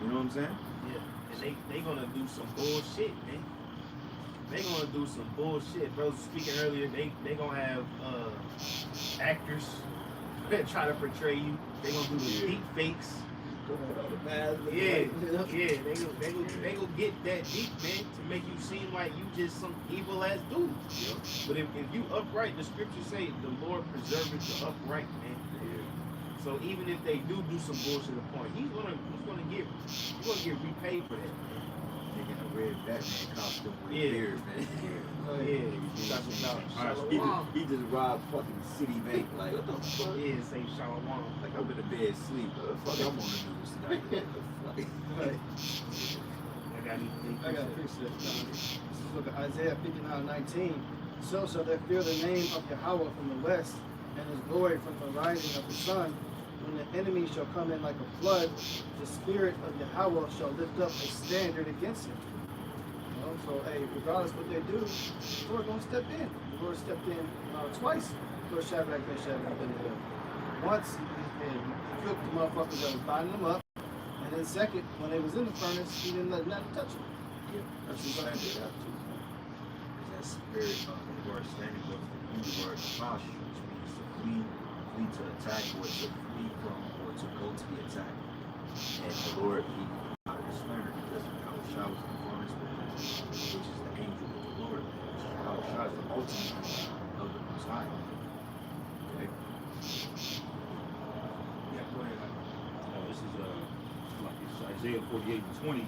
You know what I'm saying? Yeah. And they gonna do some bullshit, man. They gonna do some bullshit. Bros was speaking earlier, they gonna have actors that try to portray you. They gonna do the deep fakes. Yeah, they gonna get that deep, man, to make you seem like you just some evil ass dude. Yep. But if you upright, the scriptures say the Lord preserveth the upright, man. Yeah. So even if they do some bullshit upon, he's gonna get repaid for that. Nigga in a red Batman costume with Yeah. a beard, man. Yeah, talking about he, Shalom. he just robbed fucking Citibank. Like, what the fuck? Yeah, say Shalom. Like, I'm in the bed asleep. Fuck, I'm on the news tonight. What the fuck? Right. I I got a precept. This is look at Isaiah 59:19. So shall they fear the name of Yahweh from the west, and his glory from the rising of the sun. When the enemy shall come in like a flood, the spirit of Yahweh shall lift up a standard against him. You know, so hey, regardless what they do, the Lord gonna step in. The Lord stepped in twice for Shadrach, Meshach, and Abednego. Once he cooked the motherfuckers that was binding them up, and then second, when they was in the furnace, he didn't let nothing touch them. Yeah, that's what I'm saying. That spirit of the word standing goes to the Hebrew word fash, which means to flee to attack, or to flee from, or to go to the attack. And the Lord, he out of his standard because how Shah was in accordance with that, which is the angel of the Lord. How Shah is the ultimate of the Most High. Okay? Yeah, go ahead. This is like it's Isaiah 48:20.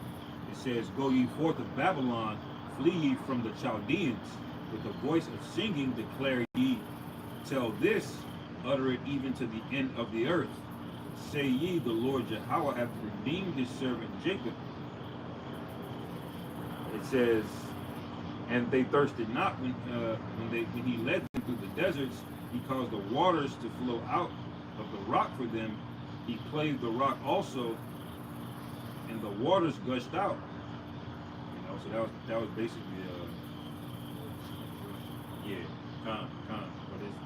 It says, "Go ye forth of Babylon, flee ye from the Chaldeans. With the voice of singing declare ye, tell this, utter it even to the end of the earth. Say ye, the Lord Yahweh hath redeemed his servant Jacob." It says, "And they thirsted not when he led them through the deserts. He caused the waters to flow out of the rock for them. He clave the rock also, and the waters gushed out." You know, so that was basically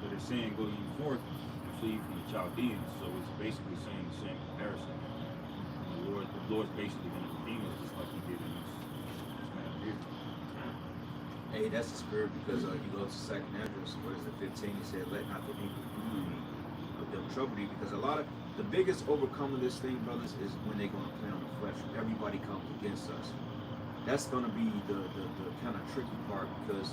but it's saying go ye forth and flee from the Chaldeans. So it's basically saying the same comparison. The Lord's basically going to redeem us just like he did in this matter here. Hey, that's the spirit because you go to 2nd Ezra, what is it, 15, he said, let not the people do of them trouble thee, because a lot of, the biggest overcome of this thing, brothers, is when they're going to play on the flesh. Everybody comes against us. That's going to be the kind of tricky part, because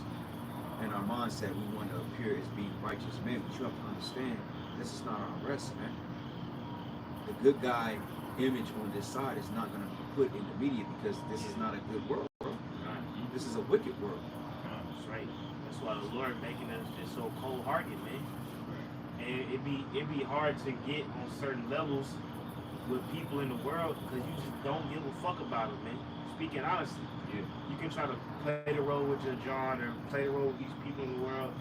in our mindset, we want to appear as being righteous men, but you have to understand, this is not our rest, man. The good guy image on this side is not going to be put in the media because this is not a good world, bro. This is a wicked world. That's right. That's why the Lord making us just so cold-hearted, man. And it'd be hard to get on certain levels with people in the world because you just don't give a fuck about them, man. Speaking honestly, you can try to play the role with your John or play the role with these people in the world.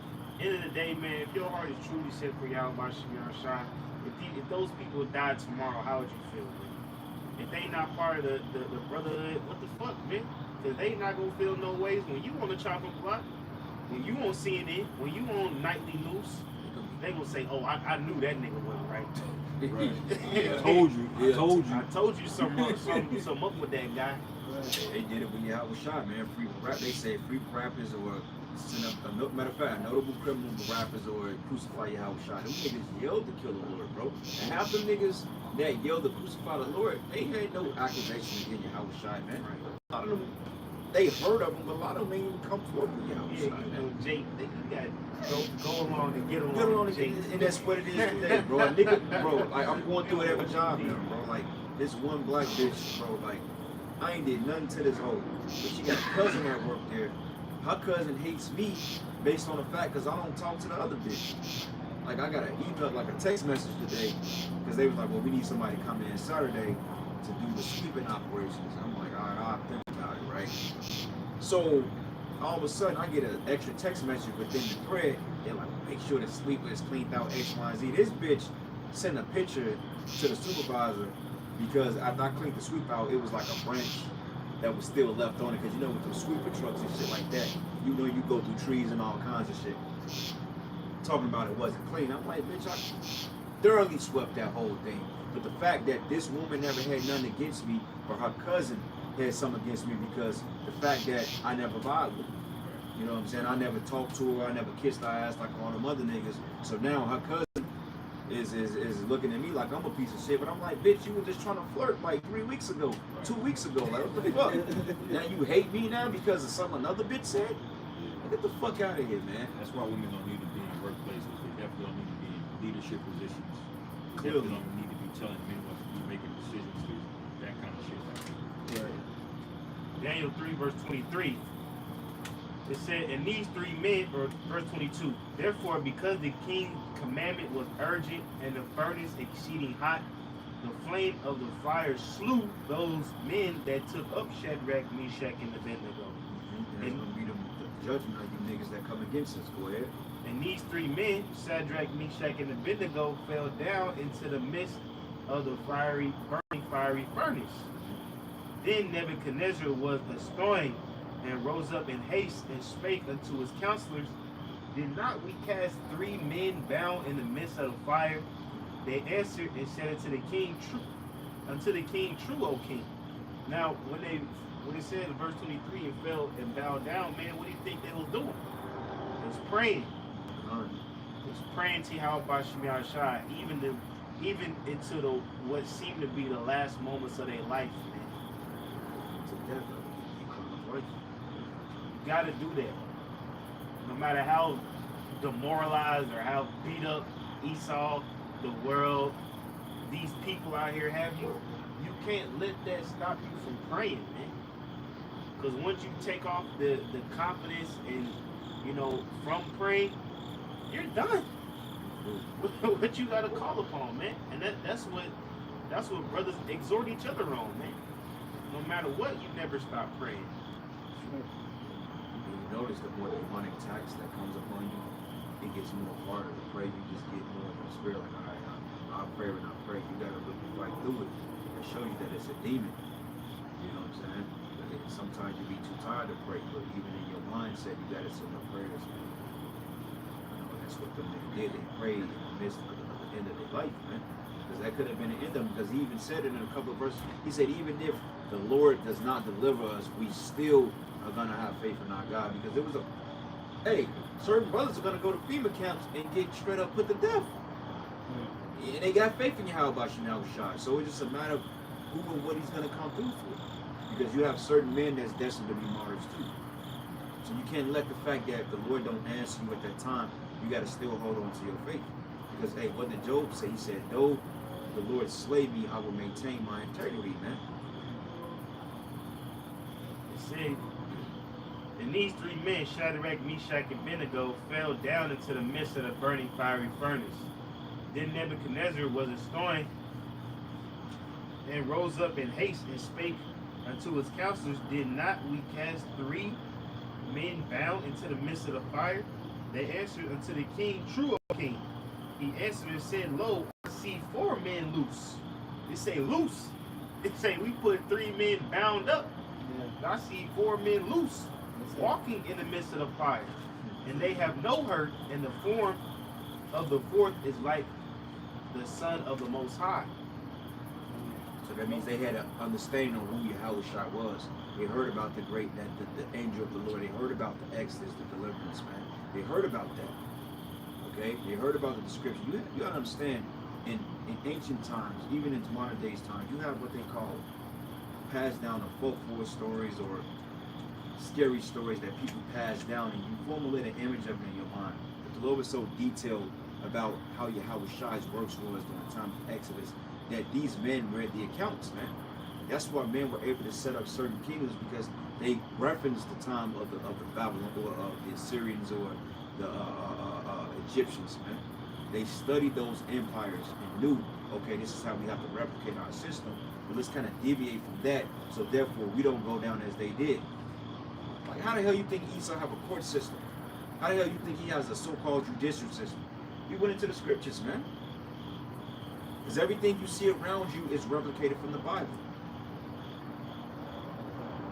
End of the day, man, if your heart is truly set for Yahweh Shai, if those people died tomorrow, how would you feel, man? If they not part of the brotherhood, what the fuck, man? Because they not gonna feel no ways when you on the chopping block, when you on CNN, when you on nightly news, they gonna say, "Oh, I knew that nigga wasn't right." Right. I told you. I told you something up with that guy. They did it with Yahweh Shai, man. Free rap. They say free rappers or Matter of fact, a notable criminal Barabbas or crucify Yahushua. Them niggas yelled to kill the Lord, bro. And half them niggas that yelled to crucify the Lord, they had no accusation against Yahushua, man. A lot of them, they heard of him, but a lot of them ain't even come forward with Yeah, Yahushua, you man. know, Jake, you got go along and get along. Get on Jake. and that's what it is today, bro. A nigga, bro, like I'm going through it every job now, bro. Like this one black bitch, bro, like I ain't did nothing to this hoe, but she got a cousin that worked there. Her cousin hates me based on the fact because I don't talk to the other bitch. Like I got an email, like a text message today, because they was like, well, we need somebody to come in Saturday to do the sweeping operations. I'm like, all right, I'll think about it, right? So all of a sudden I get an extra text message within the thread. They're like, make sure the sweeper is cleaned out X, Y, and Z. This bitch sent a picture to the supervisor because after I cleaned the sweep out, it was like a branch that was still left on it. Because you know with the sweeper trucks and shit like that, you know you go through trees and all kinds of shit. Talking about it wasn't clean. I'm like, bitch, I thoroughly swept that whole thing. But the fact that this woman never had nothing against me, or her cousin had something against me because the fact that I never vibe with her. You know what I'm saying? I never talked to her. I never kissed her ass like all them other niggas. So now her cousin is looking at me like I'm a piece of shit. But I'm like, bitch, you were just trying to flirt like 3 weeks ago, 2 weeks ago. Like, what the fuck? Now you hate me now because of something another bitch said? Get the fuck out of here, man. That's why women don't need to be in workplaces. They definitely don't need to be in leadership positions. They Clearly. definitely don't need to be telling men what to be making decisions with that kind of shit. Right. Daniel 3 verse 23. It said, and these three men, or verse 22, therefore because the king's commandment was urgent and the furnace exceeding hot, the flame of the fire slew those men that took up Shadrach, Meshach, and Abednego. And that's gonna be the judgment of you niggas that come against us. Go ahead. And these three men, Shadrach, Meshach, and Abednego, fell down into the midst of the burning fiery furnace. Then Nebuchadnezzar was astonished and rose up in haste and spake unto his counselors, did not we cast 3 men bound in the midst of the fire? They answered and said unto the king, true, O king. Now, when it said in verse 23, and fell and bowed down, man, what do you think they was doing? They was praying. They was praying to Yahweh Shemi Shai, even into the what seemed to be the last moments of their life, man. To death, right? You gotta do that. No matter how demoralized or how beat up Esau, the world, these people out here have you, you can't let that stop you from praying, man. Because once you take off the confidence and, from praying, you're done. What you gotta call upon, man. And that's what brothers exhort each other on, man. No matter what, you never stop praying. You notice the more demonic attacks that comes upon you, it gets more harder to pray. You just get more in the spirit. Like, all right, I'll pray when I pray. You gotta look right through it and show you that it's a demon. You know what I'm saying? Sometimes you be too tired to pray, but even in your mindset, you gotta say no prayers. That's what them did. They prayed in the midst of the end of their life, man. Because that could have been the end of them. Because he even said it in a couple of verses. He said, even if the Lord does not deliver us, we still are gonna have faith in our God. Because it was certain brothers are gonna go to FEMA camps and get straight up put to death. And they got faith in Yahweh Shai. So it's just a matter of who and what he's gonna come through for. Because you have certain men that's destined to be martyrs too. So you can't let the fact that the Lord don't answer you at that time, you gotta still hold on to your faith. Because what did Job say? He said, though the Lord slay me, I will maintain my integrity, man. It said, and these three men, Shadrach, Meshach, and Abednego, fell down into the midst of the burning fiery furnace. Then Nebuchadnezzar was astonished and rose up in haste and spake unto his counselors, did not we cast 3 men bound into the midst of the fire? They answered unto the king, true, O king. He answered and said, lo, I see 4 men loose. They say loose. They say we put 3 men bound up. Yeah. I see 4 men loose, walking in the midst of the fire. And they have no hurt, and the form of the 4th is like the Son of the Most High. So that means they had an understanding of who Yahushua was. They heard about the great, that the angel of the Lord. They heard about the Exodus, the deliverance, man. They heard about that. Okay? They heard about the description. You gotta understand, in ancient times, even in modern days times, you have what they call passed down of folklore stories or scary stories that people pass down, and you formulate an image of it in your mind. But the Lord was so detailed about how Shai's works was during the time of Exodus that these men read the accounts, man. That's why men were able to set up certain kingdoms, because they referenced the time of the Babylon or of the Assyrians or the Egyptians, man. They studied those empires and knew, okay, this is how we have to replicate our system. But let's kind of deviate from that, so therefore we don't go down as they did. Like, how the hell you think Esau have a court system? How the hell you think he has a so-called judicial system? You went into the scriptures, man. Because everything you see around you is replicated from the Bible.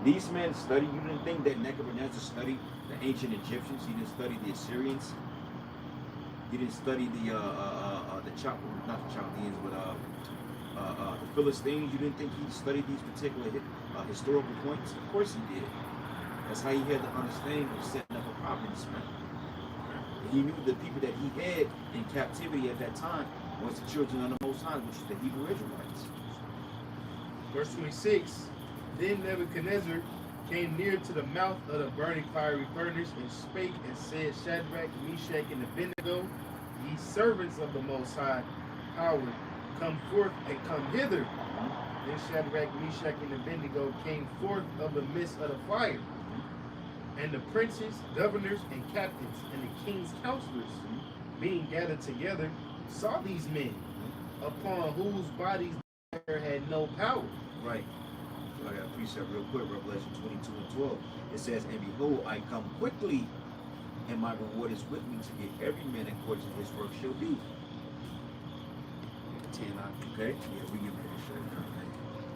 These men studied. You didn't think that Nebuchadnezzar studied the ancient Egyptians. He didn't study the Assyrians. He didn't study the Chaldeans, but the Philistines. You didn't think he studied these particular historical points? Of course he did. That's how he had the understanding of setting up a providence, man. He knew the people that he had in captivity at that time was the children of the Most High, which is the Hebrew Israelites. Verse 26. Then Nebuchadnezzar came near to the mouth of the burning fiery furnace and spake and said, Shadrach, Meshach, and Abednego, ye servants of the Most High power, come forth and come hither. Then Shadrach, Meshach, and Abednego came forth of the midst of the fire. And the princes, governors, and captains, and the king's counselors, being gathered together, saw these men, upon whose bodies there had no power. Right. So I got a precept real quick, Revelation 22:12. It says, and behold, I come quickly, and my reward is with me to give every man according to his work shall be. 10 Okay? Yeah, we get ready to shut it down. Okay?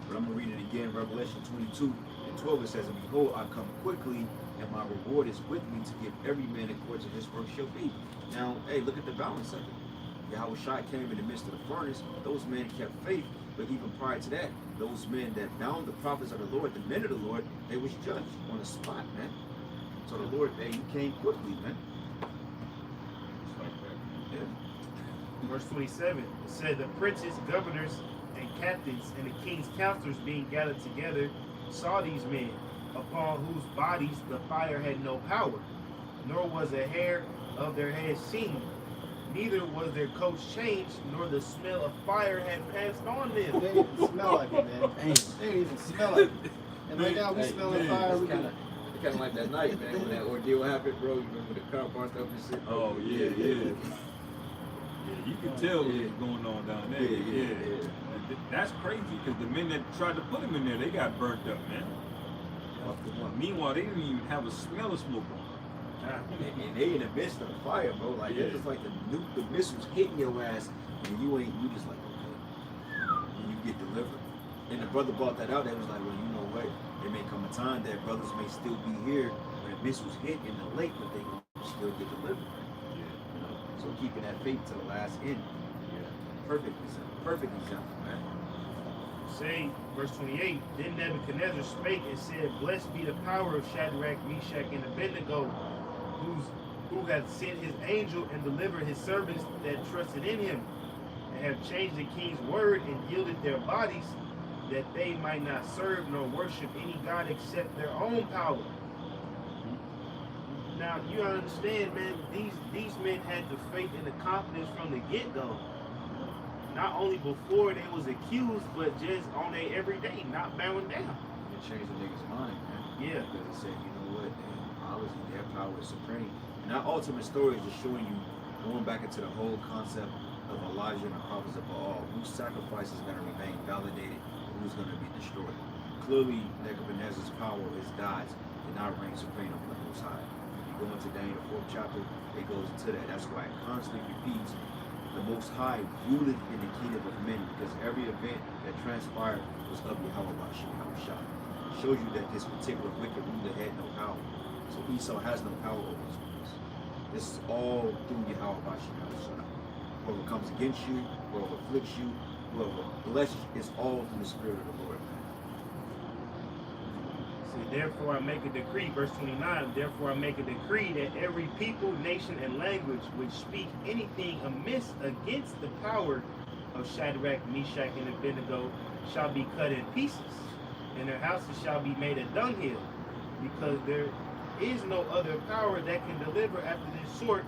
But I'm going to read it again, Revelation 22:12. It says, and behold, I come quickly, and my reward is with me to give every man according to his work shall be. Now, hey, look at the balance of it. Yahweh Shai came in the midst of the furnace. Those men kept faith, but even prior to that, those men that bound the prophets of the Lord, the men of the Lord, they was judged on the spot, man. So the Lord, hey, he came quickly, man. Yeah. Verse 27, it said, the princes, governors, and captains, and the king's counselors being gathered together, saw these men, upon whose bodies the fire had no power, nor was a hair of their head seen, neither was their coats changed, nor the smell of fire had passed on them. They didn't even smell like it, man. They didn't even smell like it. And right now we smelling fire. We kind of like that night, man, when that ordeal happened, bro. You remember the car burst up and shit? Oh, yeah. Yeah, you can tell what was going on down there. Yeah. That's crazy, because the men that tried to put him in there, they got burnt up, man. Meanwhile, they didn't even have a smell of smoke on. And they in the midst of the fire, bro. Like, it's just like the missiles hitting your ass, and you just like, okay. And you get delivered. And the brother brought that out. They was like, well, you know what? There may come a time that brothers may still be here when the missiles hit in the lake, but they gonna still get delivered. Yeah. You know? So keeping that faith to the last end. Yeah. Perfect example, man. Say, verse 28, then Nebuchadnezzar spake and said, blessed be the power of Shadrach, Meshach, and Abednego, who hath sent his angel and delivered his servants that trusted in him, and have changed the king's word and yielded their bodies, that they might not serve nor worship any god except their own power. Now you understand, man, these men had the faith and the confidence from the get-go. Not only before they was accused, but just on their everyday, not bowing down. It changed the nigga's mind, man. Yeah. Because it said, you know what, and obviously their power is supreme. And our ultimate story is just showing you, going back into the whole concept of Elijah and the prophets of Baal, whose sacrifice is going to remain validated, who's going to be destroyed. Clearly, Nebuchadnezzar's power, his gods, did not reign supreme over the Most High. If you go into Daniel 4th chapter, it goes into that. That's why it constantly repeats, the Most High ruled in the kingdom of men, because every event that transpired was of Yahweh Shai. It shows you that this particular wicked ruler had no power. So Esau has no power over this place. This is all through Yahweh Shai. Whoever comes against you, whoever afflicts you, whoever blesses you, it's all through the Spirit of the Lord, man. See, Therefore I make a decree, verse 29, therefore I make a decree that every people, nation, and language which speak anything amiss against the power of Shadrach, Meshach, and Abednego shall be cut in pieces, and their houses shall be made a dunghill, because there is no other power that can deliver after this sort.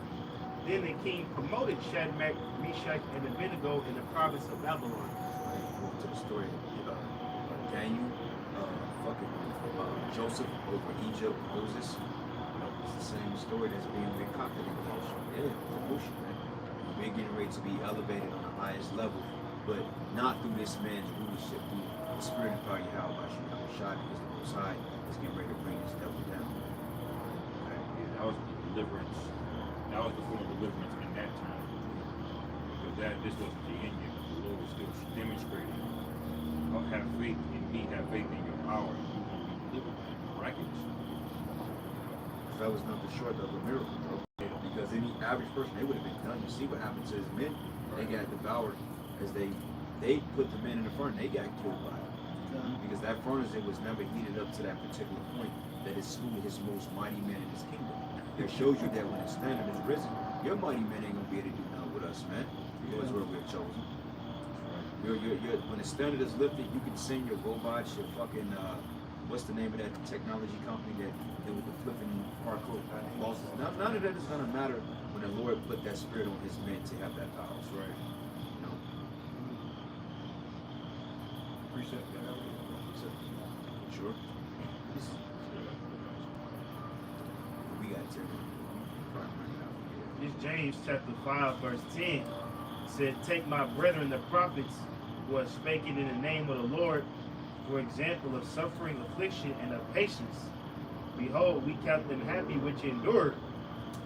Then the king promoted Shadrach, Meshach, and Abednego in the province of Babylon. Right, to the story of Daniel, Joseph over Egypt, Moses. It's the same story that's being concocted in Goshen. Yeah, Goshen, man. We're getting ready to be elevated on the highest level, but not through this man's rulership, through the spirit of power Yahweh, Shai, because the Most High is getting ready to bring this devil down. Okay, yeah, that was the deliverance. That was the form of deliverance in that time. Because this wasn't the end game. The Lord was still demonstrating. Have faith in me, have faith in your power. You're going to be delivered miraculously. That was nothing short of a miracle, bro. Because any average person, they would have been done. You see what happened to his men? They got devoured as they put the men in the furnace. They got killed by it. Because that furnace, it was never heated up to that particular point that it slew his most mighty men in his kingdom. It shows you that when the standard is risen, your mighty men ain't gonna be able to do nothing with us, man. Because we're chosen. When the standard is lifted, you can send your robots, your fucking what's the name of that technology company that did with the flipping parkour bosses? None of that is gonna matter when the Lord put that spirit on his men to have that power. That's right. You know. Precept that. Sure. We got 10. This James chapter 5, verse 10 said, take my brethren the prophets who are speaking in the name of the Lord, for example of suffering, affliction, and of patience. Behold, we count them happy which endured.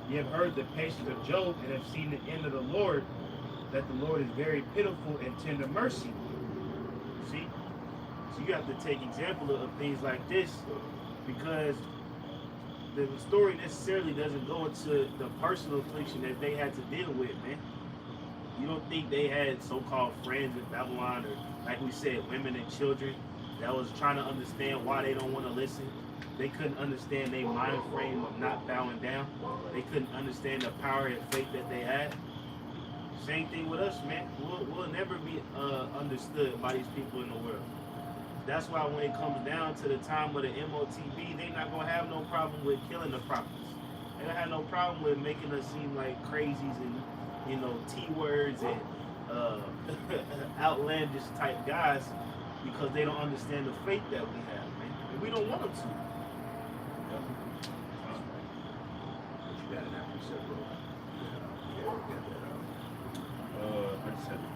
Ye have heard the patience of Job, and have seen the end of the Lord, that the Lord is very pitiful and tender mercy. See? So you have to take example of things like this, because the story necessarily doesn't go into the personal affliction that they had to deal with, man. You don't think they had so-called friends in Babylon, or like we said, women and children that was trying to understand why they don't want to listen? They couldn't understand their mind frame of not bowing down. They couldn't understand the power and faith that they had. Same thing with us, man. We'll never be understood by these people in the world. That's why when it comes down to the time of the MOTB, they're not going to have no problem with killing the prophets. They don't have no problem with making us seem like crazies and, you know, T-words and outlandish type guys, because they don't understand the faith that we have, man. And we don't want them to. What you got in that precept, bro? Yeah, we got that out. I just had to do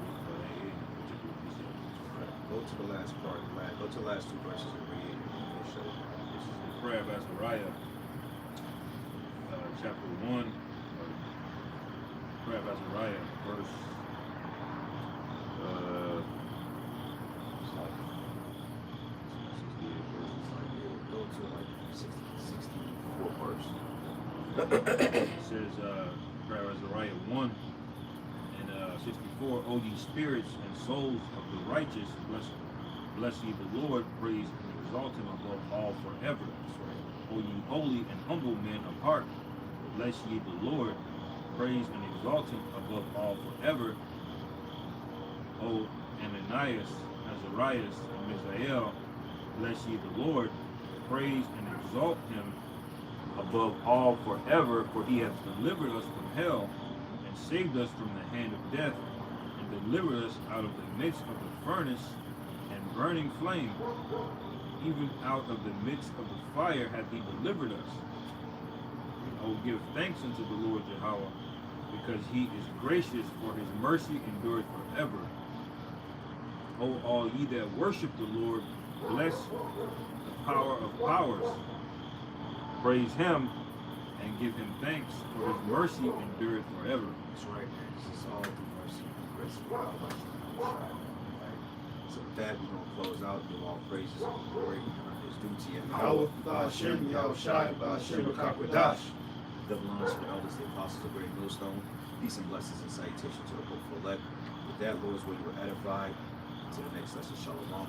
Go to the last part. Go to the last two verses and read it. This is the prayer of Azariah, chapter 1. Prayer of Azariah, verse. Go to like 64 verse. It says, prayer of Azariah 1 and 64. O ye spirits and souls of the righteous, bless ye the Lord, praise and exalt him above all forever. O ye holy and humble men of heart, bless ye the Lord, praise and exalt him above all forever. O Ananias, Azarias, and Misael, bless ye the Lord, praise and exalt him above all forever, for he hath delivered us from hell, and saved us from the hand of death, and delivered us out of the midst of the furnace and burning flame. Even out of the midst of the fire hath he delivered us. I will give thanks unto the Lord Jehovah, because he is gracious, for his mercy endureth forever. O all ye that worship the Lord, bless the power of powers. Praise him and give him thanks, for his mercy endureth forever. That's right, man. This is all through mercy and grace of God. Right? So with that, we're going to close out. Give all praises and glory is due to you. Yahweh, Ba'ashem, Yahushai, Ba'ashem, B'Kakwadash. Double honors for the elders, the apostles of Great Millstone. Peace and blessings and salutation to the hopeful elect. With that, Lord's will you were edified. To the next lesson, Shalom. Shalom.